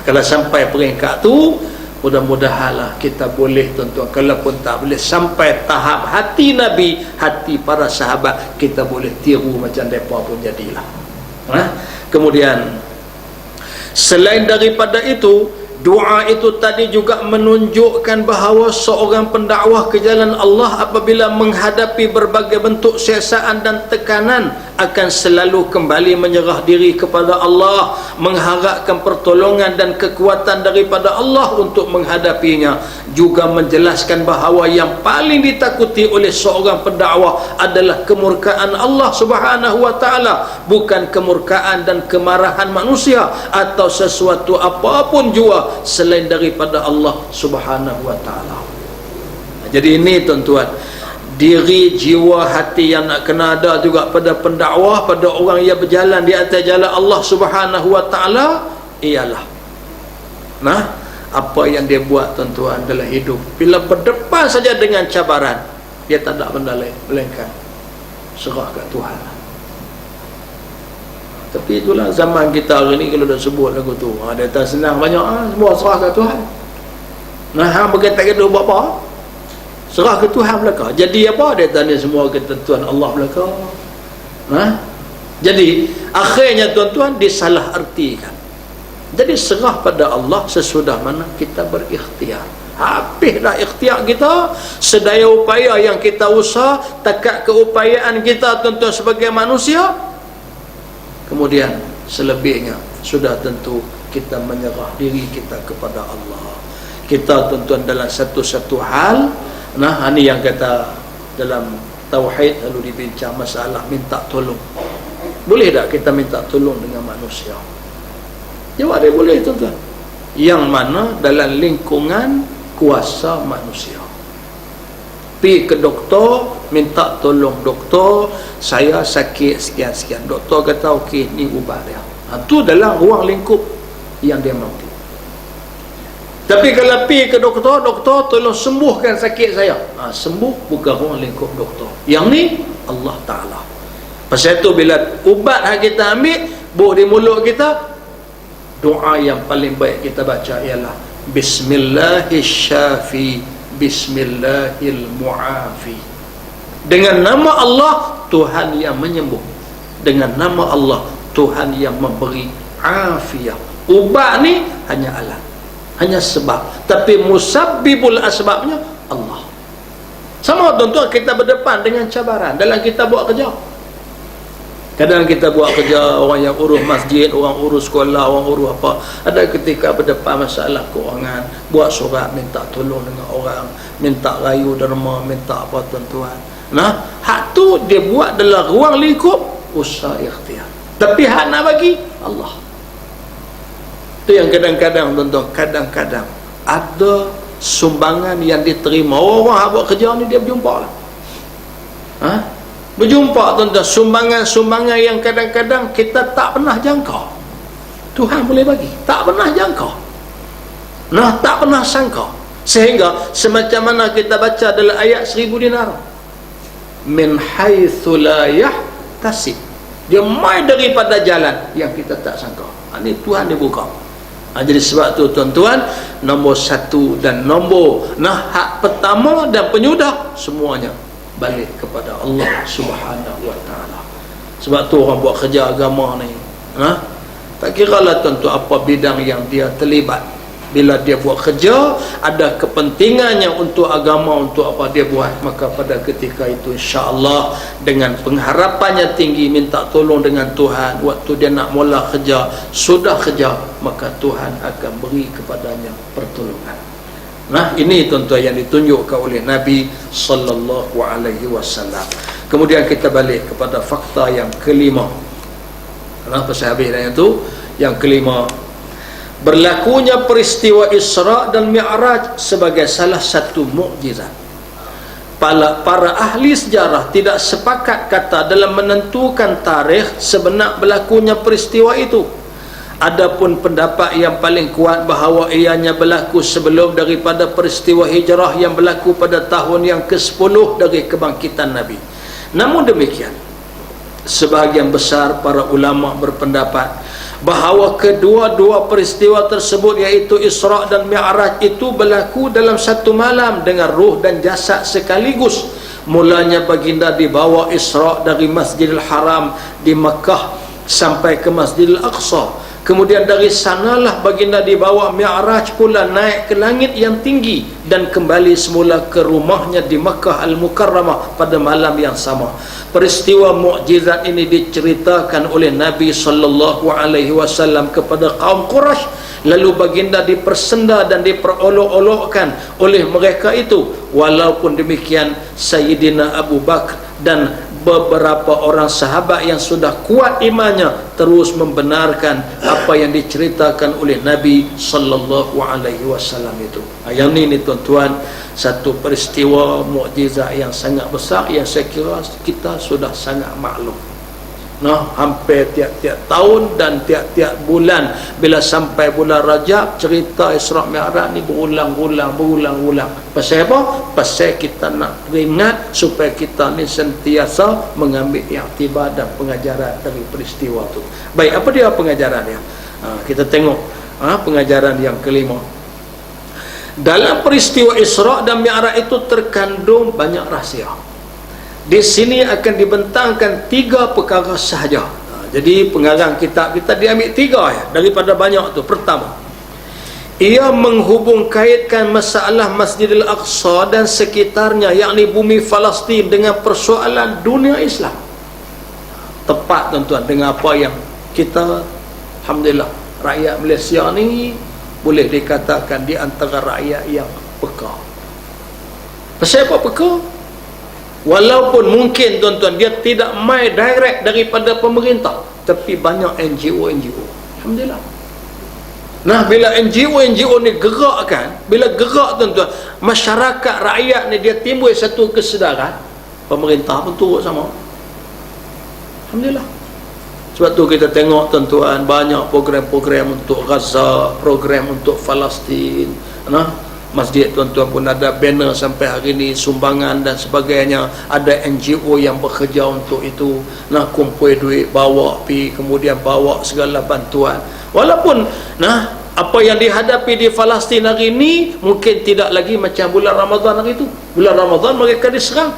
Kalau sampai peringkat tu, mudah-mudahanlah kita boleh tuan-tuan, kalau pun tak boleh sampai tahap hati Nabi, hati para sahabat, kita boleh tiru macam mereka pun jadilah. Kemudian selain daripada itu, Doa itu tadi juga menunjukkan bahawa seorang pendakwah ke jalan Allah apabila menghadapi berbagai bentuk siasaan dan tekanan akan selalu kembali menyerah diri kepada Allah, mengharapkan pertolongan dan kekuatan daripada Allah untuk menghadapinya. Juga menjelaskan bahawa yang paling ditakuti oleh seorang pendakwah adalah kemurkaan Allah Subhanahu wa taala, bukan kemurkaan dan kemarahan manusia atau sesuatu apapun jua selain daripada Allah Subhanahu wa taala. Jadi ini tuan-tuan, diri, jiwa, hati yang nak kena ada juga pada pendakwah, pada orang yang berjalan di atas jalan Allah Subhanahu wa taala ialah apa yang dia buat tuan-tuan dalam hidup. Bila berdepan saja dengan cabaran, dia tak ada benda lain melainkan serah kat Tuhan. Tapi itulah zaman kita hari ni, kalau dah sebut lagu tu, dia tak senang banyak, semua serah kat Tuhan. Hang berkata kita buat apa? Serah ke Tuhan belaka. Jadi apa? Dia tanya semua ketentuan Allah belaka. Jadi akhirnya tuan-tuan disalah artikan. Jadi serah pada Allah sesudah mana kita berikhtiar. Habis dah ikhtiar kita, sedaya upaya yang kita usaha, takat keupayaan kita tuan-tuan sebagai manusia, kemudian selebihnya sudah tentu kita menyerah diri kita kepada Allah. Kita tuan-tuan dalam satu-satu hal, ini yang kata dalam tauhid lalu dibincang masalah minta tolong. Boleh tak kita minta tolong dengan manusia? Jawab dia boleh tuan-tuan. Yang mana dalam lingkungan kuasa manusia. Pergi ke doktor, minta tolong doktor, saya sakit sekian-sekian. Doktor kata okey, ni ubat dia. Itu dalam ruang lingkup yang dia mampu. Tapi kalau pergi ke doktor, doktor tolong sembuhkan sakit saya. Sembuh bukan ruang lingkup doktor. Yang ni Allah Ta'ala. Pasal itu bila ubat yang kita ambil, buh di mulut kita, doa yang paling baik kita baca ialah Bismillahirrahmanirrahim, Bismillahirrahmanirrahim. Dengan nama Allah, Tuhan yang menyembuh. Dengan nama Allah, Tuhan yang memberi afiat. Ubat ni hanya alat, hanya sebab, tapi musabbibul asbabnya Allah. Sama tuan-tuan, kita berdepan dengan cabaran dalam kita buat kerja. Kadang kita buat kerja, orang yang urus masjid, orang urus sekolah, orang urus apa, ada ketika berdepan masalah keuangan, buat surat minta tolong dengan orang, minta rayu derma, minta apa tuan-tuan. Hak tu dia buat dalam ruang lingkup usaha ikhtiar. Tapi hak nak bagi Allah. Tu yang kadang-kadang tuan-tuan, kadang-kadang ada sumbangan yang diterima orang yang buat kerja ni, dia berjumpa lah. Berjumpa tuan-tuan, sumbangan-sumbangan yang kadang-kadang kita tak pernah jangka. Tuhan boleh bagi, tak pernah jangka, tak pernah sangka. Sehingga semacam mana kita baca dalam ayat 1000 dinar, min haitsu la yahtasib, dia main daripada jalan yang kita tak sangka. Ini Tuhan dia buka. Jadi sebab tu tuan-tuan, nombor satu dan nombor hak pertama dan penyudah semuanya balik kepada Allah Subhanahu wa taala. Sebab tu orang buat kerja agama ni, tak kiralah tuan-tuan apa bidang yang dia terlibat, bila dia buat kerja ada kepentingannya untuk agama, untuk apa dia buat, maka pada ketika itu insya-Allah dengan pengharapannya tinggi, minta tolong dengan Tuhan, waktu dia nak mula kerja, sudah kerja, maka Tuhan akan beri kepadanya pertolongan. Ini tuan-tuan yang ditunjukkan oleh Nabi sallallahu alaihi wasallam. Kemudian kita balik kepada fakta yang kelima. Pasal habis dah yang tu. Yang kelima, berlakunya peristiwa Isra dan Mi'raj sebagai salah satu mukjizat. Para ahli sejarah tidak sepakat kata dalam menentukan tarikh sebenar berlakunya peristiwa itu. Adapun pendapat yang paling kuat bahawa ianya berlaku sebelum daripada peristiwa hijrah yang berlaku pada tahun yang ke-10 dari kebangkitan Nabi. Namun demikian, sebahagian besar para ulama berpendapat bahawa kedua-dua peristiwa tersebut, iaitu Isra' dan Mi'raj, itu berlaku dalam satu malam dengan ruh dan jasad sekaligus. Mulanya baginda dibawa Isra' dari Masjidil Haram di Makkah sampai ke Masjidil Aqsa. Kemudian dari sanalah baginda dibawa Mi'raj pula naik ke langit yang tinggi dan kembali semula ke rumahnya di Makkah Al-Mukarramah pada malam yang sama. Peristiwa mukjizat ini diceritakan oleh Nabi sallallahu alaihi wasallam kepada kaum Quraisy, lalu baginda dipersenda dan diperolok-olokkan oleh mereka itu. Walaupun demikian, Sayyidina Abu Bakar dan beberapa orang sahabat yang sudah kuat imannya terus membenarkan apa yang diceritakan oleh Nabi sallallahu alaihi wasallam itu. Yang ini tuan-tuan, satu peristiwa mukjizat yang sangat besar yang saya kira kita sudah sangat maklum. Hampir tiap-tiap tahun dan tiap-tiap bulan, bila sampai bulan Rajab, cerita Isra' Mi'raj ni berulang-ulang. Pasal apa? Pasal kita nak ingat supaya kita ni sentiasa mengambil iktibar dan pengajaran dari peristiwa tu. Baik, apa dia pengajaran dia? Kita tengok pengajaran yang kelima. Dalam peristiwa Isra' dan Mi'raj itu terkandung banyak rahsia. Di sini akan dibentangkan 3 perkara sahaja. Jadi pengarang kitab kita diambil 3 ya daripada banyak tu. Pertama, ia menghubung kaitkan masalah Masjidil Aqsa dan sekitarnya, yakni bumi Palestin, dengan persoalan dunia Islam. Tepat tuan-tuan dengan apa yang kita, alhamdulillah, rakyat Malaysia ni boleh dikatakan di antara rakyat yang peka. Pasal apa peka? Walaupun mungkin tuan-tuan dia tidak mai direct daripada pemerintah, tapi banyak NGO. Alhamdulillah. Bila NGO ni gerakkan, bila gerak tuan-tuan, masyarakat rakyat ni dia timbul satu kesedaran, pemerintah pun turut sama. Alhamdulillah. Sebab tu kita tengok tuan-tuan banyak program-program untuk Gaza, program untuk Palestin. Masjid tuan-tuan pun ada banner sampai hari ini, sumbangan dan sebagainya. Ada NGO yang bekerja untuk itu, kumpul duit, bawa pi, kemudian bawa segala bantuan. Walaupun apa yang dihadapi di Palestin hari ini mungkin tidak lagi macam bulan Ramadan hari itu. Bulan Ramadan mereka diserang.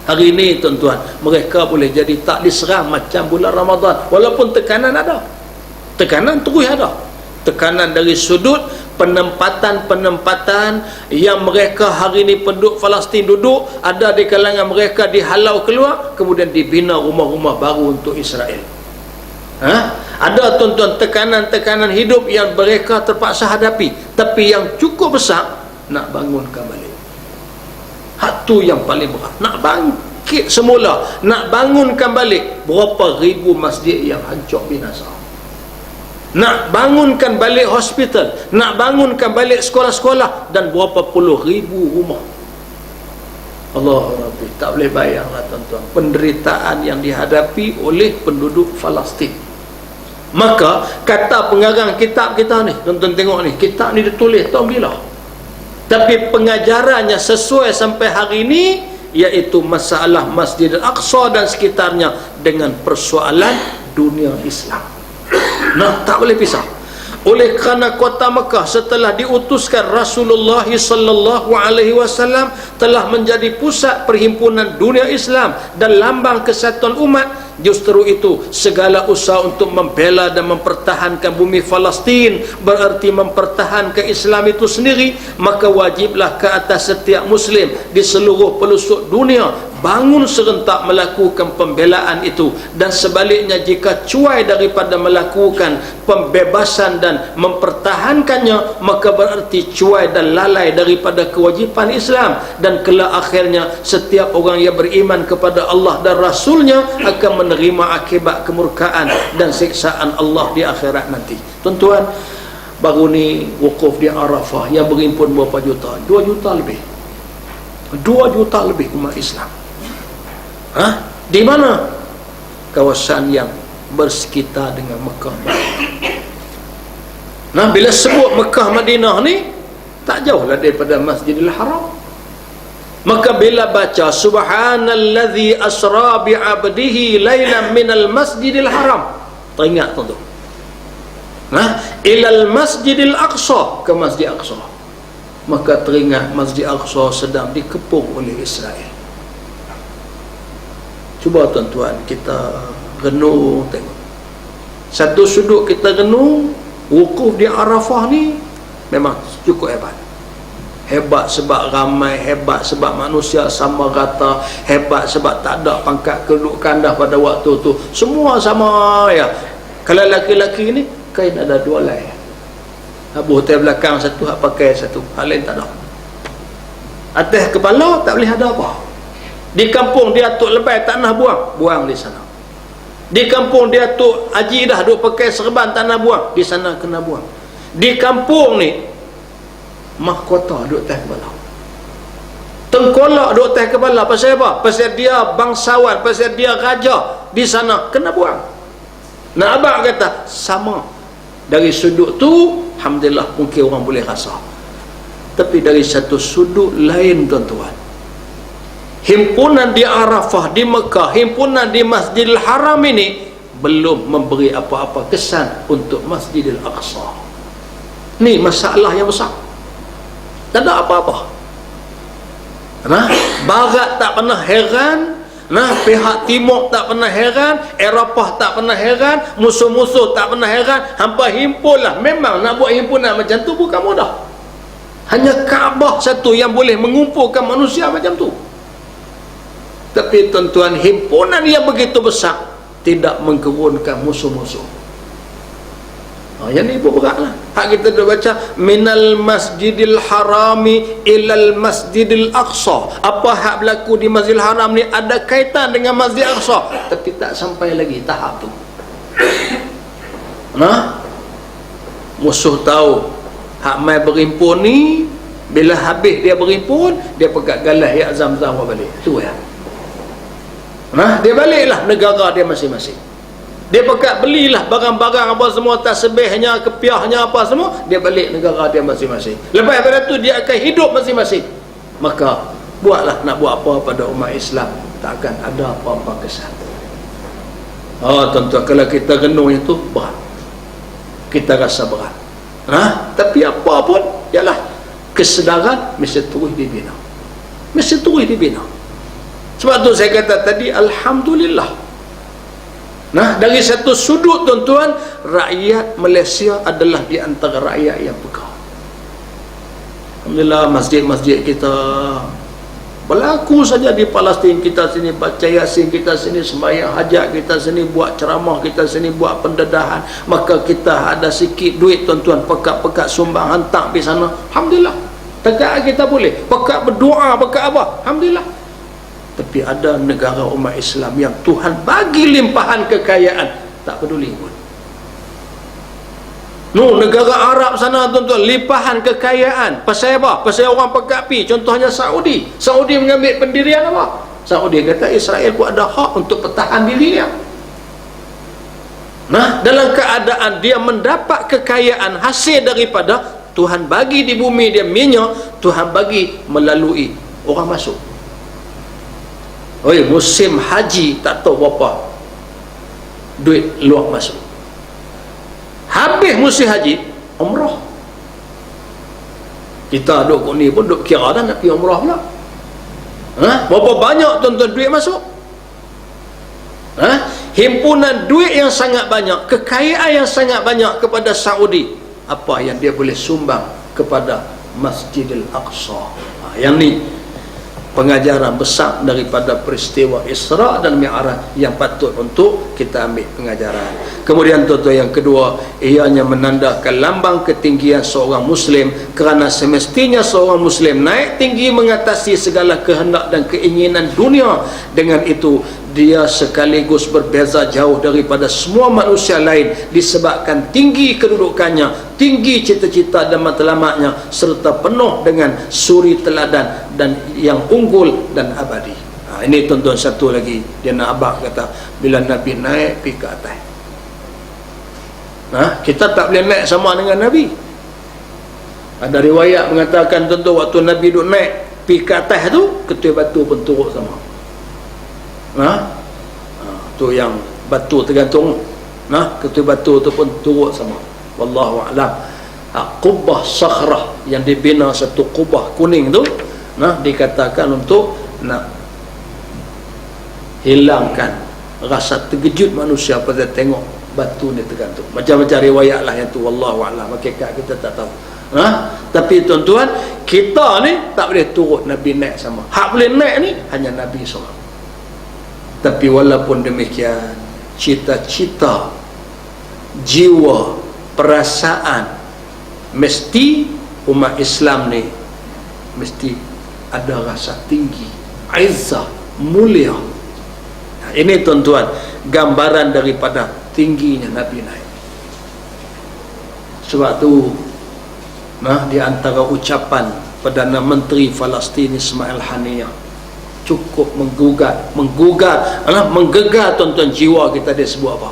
Hari ini tuan-tuan, mereka boleh jadi tak diserang macam bulan Ramadan. Walaupun tekanan ada, tekanan terus ada, tekanan dari sudut penempatan yang mereka hari ini penduduk Palestin duduk, ada di kalangan mereka dihalau keluar, kemudian dibina rumah-rumah baru untuk Israel. Ada tuan-tuan tekanan-tekanan hidup yang mereka terpaksa hadapi, tapi yang cukup besar nak bangunkan balik. Hak tu yang paling berat, nak bangkit semula, nak bangunkan balik. Berapa ribu masjid yang hancur binasa, nak bangunkan balik hospital, nak bangunkan balik sekolah-sekolah, dan berapa puluh ribu rumah. Allah Rabbi, tak boleh bayanglah tuan-tuan penderitaan yang dihadapi oleh penduduk Palestin. Maka kata pengarang kitab kita ni, tuan-tuan tengok ni, kitab ni ditulis tahun bila, tapi pengajarannya sesuai sampai hari ini, iaitu masalah Masjidil Aqsa dan sekitarnya dengan persoalan dunia Islam. Tak boleh pisah. Oleh kerana kota Mekah setelah diutuskan Rasulullah sallallahu alaihi wasallam telah menjadi pusat perhimpunan dunia Islam dan lambang kesatuan umat, justru itu segala usaha untuk membela dan mempertahankan bumi Palestin berarti mempertahankan Islam itu sendiri. Maka wajiblah ke atas setiap muslim di seluruh pelosok dunia bangun serentak melakukan pembelaan itu, dan sebaliknya jika cuai daripada melakukan pembebasan dan mempertahankannya, maka berarti cuai dan lalai daripada kewajipan Islam, dan kelak akhirnya setiap orang yang beriman kepada Allah dan Rasulnya akan menerima akibat kemurkaan dan siksaan Allah di akhirat nanti. Tuan-tuan, baru ni wukuf di Arafah yang berhimpun berapa juta? 2 juta lebih. 2 juta lebih umat Islam. Di mana? Kawasan yang bersekitar dengan Mekah. Bila sebut Mekah Madinah ni tak jauhlah daripada Masjidil Haram. Maka bila baca subhanallazi asra bi 'abdihi lailan minal masjidil haram, teringat tuan-tuan, ilal masjidil aqsa, ke Masjid Aqsa, maka teringat Masjid Aqsa sedang dikepung oleh Israel. Cuba tuan-tuan kita renung tengok, Satu sudut kita renung, wukuf di Arafah ni memang cukup hebat. Hebat sebab ramai, hebat sebab manusia sama rata, hebat sebab tak ada pangkat kedudukan dah pada waktu tu. Semua sama ya. Kalau laki-laki ni kain ada dua lai. Abu hotel belakang satu, hak pakai satu, hak lain tak ada. Atas kepala tak boleh ada apa. Di kampung dia atuk lebay tak nak buang, buang di sana. Di kampung dia atuk haji dah duk pakai serban tak nak buang, di sana kena buang. Di kampung ni mahkota duk atas kepala, tengkolak duk atas kepala. Pasal apa? Pasal dia bangsawan, pasal dia raja, di sana kena buang. Nah, abang kata sama. Dari sudut tu alhamdulillah mungkin orang boleh rasa, tapi dari satu sudut lain tuan-tuan, himpunan di Arafah di Mekah, himpunan di Masjidil Haram ini belum memberi apa-apa kesan untuk Masjidil Aqsa. Ni masalah yang besar, tak ada apa-apa. Nah, Barat tak pernah heran, nah, pihak Timur tak pernah heran, Eropah tak pernah heran, musuh-musuh tak pernah heran. Hampa himpun lah. Memang nak buat himpunan macam tu bukan mudah. Hanya Kaabah satu yang boleh mengumpulkan manusia macam tu. Tapi tuan-tuan, himpunan yang begitu besar tidak menggerunkan musuh-musuh. Yang ni pun berat lah. Hak kita dah baca minal masjidil harami ilal masjidil aqsa. Apa hak berlaku di Masjidil Haram ni ada kaitan dengan Masjid Aqsa, tapi tak sampai lagi tahap tu. Nah, musuh tahu hak mai berimpun ni, bila habis dia berimpun, dia pegat galah ya Zam-Zam balik. Tu ya. Nah, dia baliklah negara dia masing-masing. Dia pekat belilah barang-barang apa semua, tasbihnya, kepiahnya apa semua, dia balik negara dia masing-masing. Lepas daripada tu dia akan hidup masing-masing. Maka buatlah nak buat apa pada umat Islam, tak akan ada apa-apa kesan. Tuan-tuan, kalau kita renung itu berat, kita rasa berat. Tapi apa pun ialah kesedaran mesti terus dibina, mesti terus dibina. Sebab tu saya kata tadi alhamdulillah. Nah, dari satu sudut tuan-tuan, rakyat Malaysia adalah di antara rakyat yang peka. Alhamdulillah, masjid-masjid kita berlaku saja di Palestin kita sini, baca Yasin kita sini, sembahyang hajat kita sini, buat ceramah kita sini, buat pendedahan. Maka kita ada sikit duit tuan-tuan, pekat-pekat sumbang hantar di sana. Alhamdulillah. Tegak kita boleh. Pekat berdoa, pekat apa? Alhamdulillah. Tapi ada negara umat Islam yang Tuhan bagi limpahan kekayaan, tak peduli pun. Negara Arab sana tuan-tuan, limpahan kekayaan. Pasal apa? Pasal orang pekat pi. Contohnya Saudi. Saudi mengambil pendirian apa? Saudi kata Israel pun ada hak untuk pertahan dirinya. Nah, dalam keadaan dia mendapat kekayaan hasil daripada Tuhan bagi di bumi dia minyak, Tuhan bagi melalui orang masuk. Musim haji tak tahu berapa duit luar masuk. Habis musim haji, umrah. Kita duk ni pun duk kira dah nak pergi umrah pula. Berapa banyak tuan-tuan duit masuk? Himpunan duit yang sangat banyak, kekayaan yang sangat banyak kepada Saudi. Apa yang dia boleh sumbang kepada Masjidil Aqsa. Yang ni pengajaran besar daripada peristiwa Isra dan Mi'raj yang patut untuk kita ambil pengajaran. Kemudian tuan-tuan, yang kedua, ianya menandakan lambang ketinggian seorang Muslim, kerana semestinya seorang Muslim naik tinggi mengatasi segala kehendak dan keinginan dunia. Dengan itu dia sekaligus berbeza jauh daripada semua manusia lain disebabkan tinggi kedudukannya, tinggi cita-cita dan matlamatnya, serta penuh dengan suri teladan dan yang unggul dan abadi. Ini tuan-tuan, satu lagi dia nak abang kata, bila Nabi naik pergi ke atas, kita tak boleh naik sama dengan Nabi. Ada riwayat mengatakan tuan-tuan, waktu Nabi duduk naik pergi ke atas tu, ketua batu pun turut sama. Tu yang batu tergantung, ketua batu tu pun turut sama. Wallahu a'lam. Qubbah sakhrah yang dibina satu kubah kuning tu, dikatakan untuk nak hilangkan rasa terkejut manusia pada tengok batu ni tergantung. Macam-macam riwayat lah yang tu, wallahu a'lam, hakikat kita tak tahu. Tapi tuan-tuan, kita ni tak boleh turut Nabi naik sama. Hak boleh naik ni hanya Nabi SAW. Tapi walaupun demikian, cita-cita, jiwa, perasaan, mesti umat Islam ni mesti ada rasa tinggi, izzah, mulia. Ini tuan-tuan gambaran daripada tingginya Nabi naik. Sebab tu di antara ucapan Perdana Menteri Palestin Ismail Haniyah cukup menggegar tuan-tuan jiwa kita. Dia sebut apa?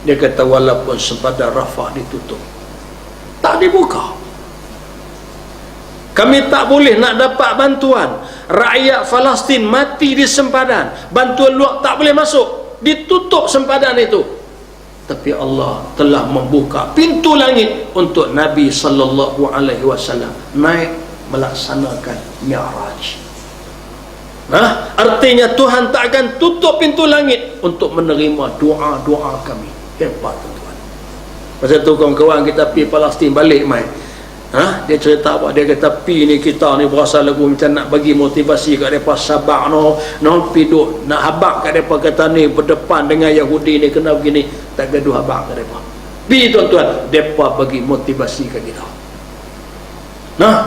Dia kata walaupun sempadan Rafah ditutup, tak dibuka, kami tak boleh nak dapat bantuan. Rakyat Palestin mati di sempadan, bantuan luar tak boleh masuk, ditutup sempadan itu. Tapi Allah telah membuka pintu langit untuk Nabi sallallahu alaihi wasallam naik melaksanakan Mi'raj. Artinya Tuhan tak akan tutup pintu langit untuk menerima doa-doa kami. Hebat tuan-tuan. Pasal tu kawan-kawan kita pergi Palestin balik mai. Dia cerita apa? Dia kata pi ni kita ni berasa lagu macam nak bagi motivasi kat depa sabar no piduk nak habaq kat depa, kata ni berdepan dengan Yahudi ni kena begini, tak gaduh habaq kat depa. Pi tuan-tuan, depa bagi motivasi kat kita.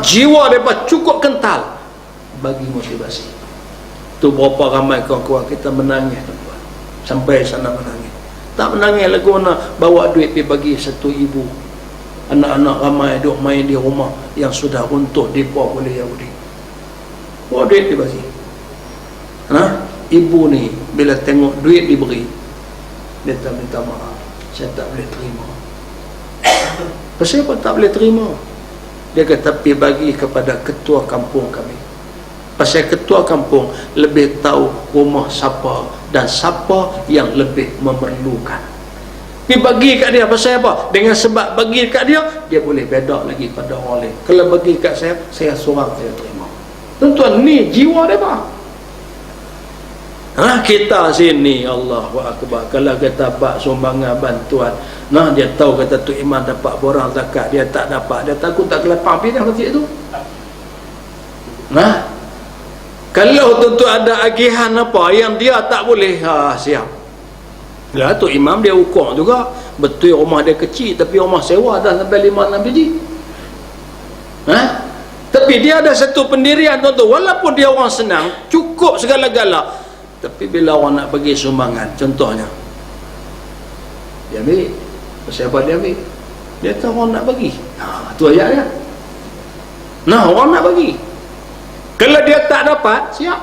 Jiwa depa cukup kental bagi motivasi. Tu berapa ramai kawan-kawan kita menangis tuan-tuan. Sampai sana menangis. Tak menangis lagu nak bawa duit pergi bagi satu ibu. Anak-anak ramai duk main di rumah yang sudah runtuh dibom oleh Yahudi. Bawa duit dia bagi. Ibu ni bila tengok duit diberi, dia tak minta maaf. Saya tak boleh terima. Pasal apa tak boleh terima? Dia kata pergi bagi kepada ketua kampung kami. Pasal ketua kampung lebih tahu rumah siapa dan siapa yang lebih memerlukan. Pergi bagi kat dia. Pasal apa? Dengan sebab bagi kat dia, dia boleh bedak lagi pada orang lain. Kalau bagi kat saya seorang saya terima. Tuan-tuan, ni jiwa dia apa? Kita sini Allahu Akbar, kalau kita bak sumbangan bantuan, dia tahu kata tu Iman dapat borang zakat, dia tak dapat, dia takut tak kelapang pindah masjid tu. Kalau tuan-tuan ada agihan apa yang dia tak boleh, siap lah tu imam dia ukur juga. Betul rumah dia kecil, tapi rumah sewa dah sampai 5-6 biji. Tapi dia ada satu pendirian tuan-tuan, walaupun dia orang senang, cukup segala-gala, tapi bila orang nak bagi sumbangan, contohnya dia ambil. Siapa dia ambil? Dia tahu orang nak bagi. Tu ayat dia. Orang nak bagi. Kalau dia tak dapat, siap.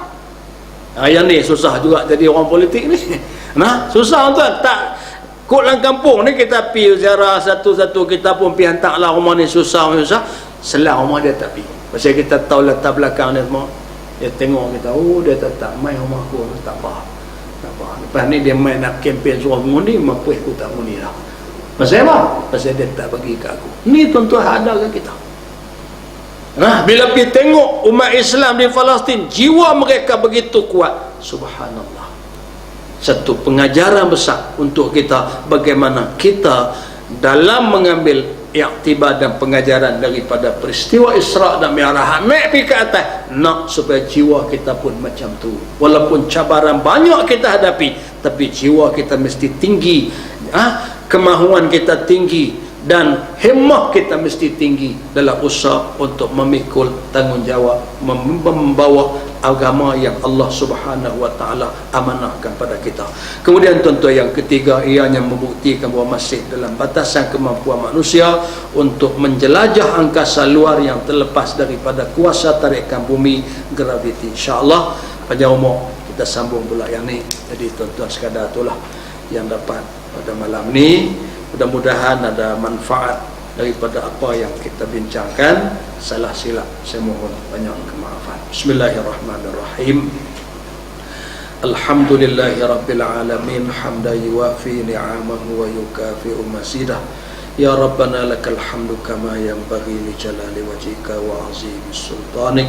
Yang ni susah juga jadi orang politik ni. Susah tuan. Tak kot dalam kampung ni kita pergi ziarah satu-satu, kita pun pergi hantarlah rumah ni susah. Selang rumah dia tak pergi. Pasal kita tahu latar belakang dia semua. Dia tengok kita, dia tak main rumah aku, tak apa. Lepas ni dia main nak kempen suruh mengundi, mampu aku tak mengundi lah. Pasal apa? Pasal dia tak bagi kat aku. Ni tuan-tuan ada kat kita. Bila pergi tengok umat Islam di Palestin, jiwa mereka begitu kuat. Subhanallah. Satu pengajaran besar untuk kita, bagaimana kita dalam mengambil iktibar dan pengajaran daripada peristiwa Isra dan Mi'raj, naik pergi ke atas, nak supaya jiwa kita pun macam tu. Walaupun cabaran banyak kita hadapi, tapi jiwa kita mesti tinggi, kemahuan kita tinggi, dan himmah kita mesti tinggi dalam usaha untuk memikul tanggungjawab membawa agama yang Allah Subhanahu wa taala amanahkan pada kita. Kemudian tuan-tuan, yang ketiga, ianya membuktikan bahawa masih dalam batasan kemampuan manusia untuk menjelajah angkasa luar yang terlepas daripada kuasa tarikan bumi, graviti. Insya-Allah pada umur kita sambung pula yang ni. Jadi tuan-tuan sekadar itulah yang dapat pada malam ni. Mudah-mudahan ada manfaat daripada apa yang kita bincangkan. Salah silap saya mohon banyak kemaafan. Bismillahirrahmanirrahim. Alhamdulillahirabbil alamin, hamdan yuwafi ni'amahu wa yukafi'u mazidah. Ya Rabbana lakal hamdu kama yanbaghi li jalali wajhika wa azimi sultanik.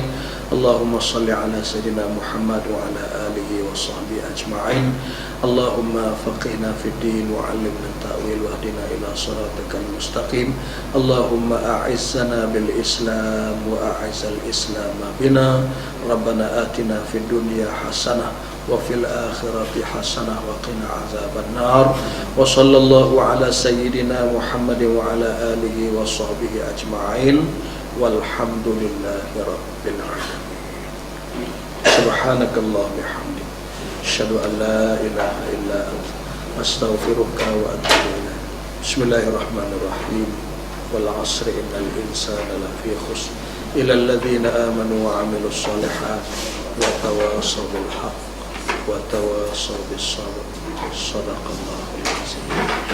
Allahumma salli ala Sayyidina Muhammad wa ala alihi wa sahbihi ajma'in. Allahumma faqihna fid din wa 'allimna ta'wil wa hdina ila siratikal mustaqim. Allahumma a'izzana bil Islam wa a'izzal Islam bina. Rabbana atina fid dunya hasanah wa fil akhirati hasanah wa qina azaban nar. Wa sallallahu ala Sayyidina Muhammad wa ala alihi wa sahbihi ajma'in. Walhamdulillahi rabbil alamin. Subhanakallah bihamdik, asyhadu an la ilaha illa anta, astaghfiruka wa atubu ilaik. Bismillahirrahmanirrahim. Wal 'asri innal insana lafi khusr illa alladhina amanu wa 'amilus shalihat wa tawassaw bil haqq wa tawassaw bis sabr. Shadaqallahul azim.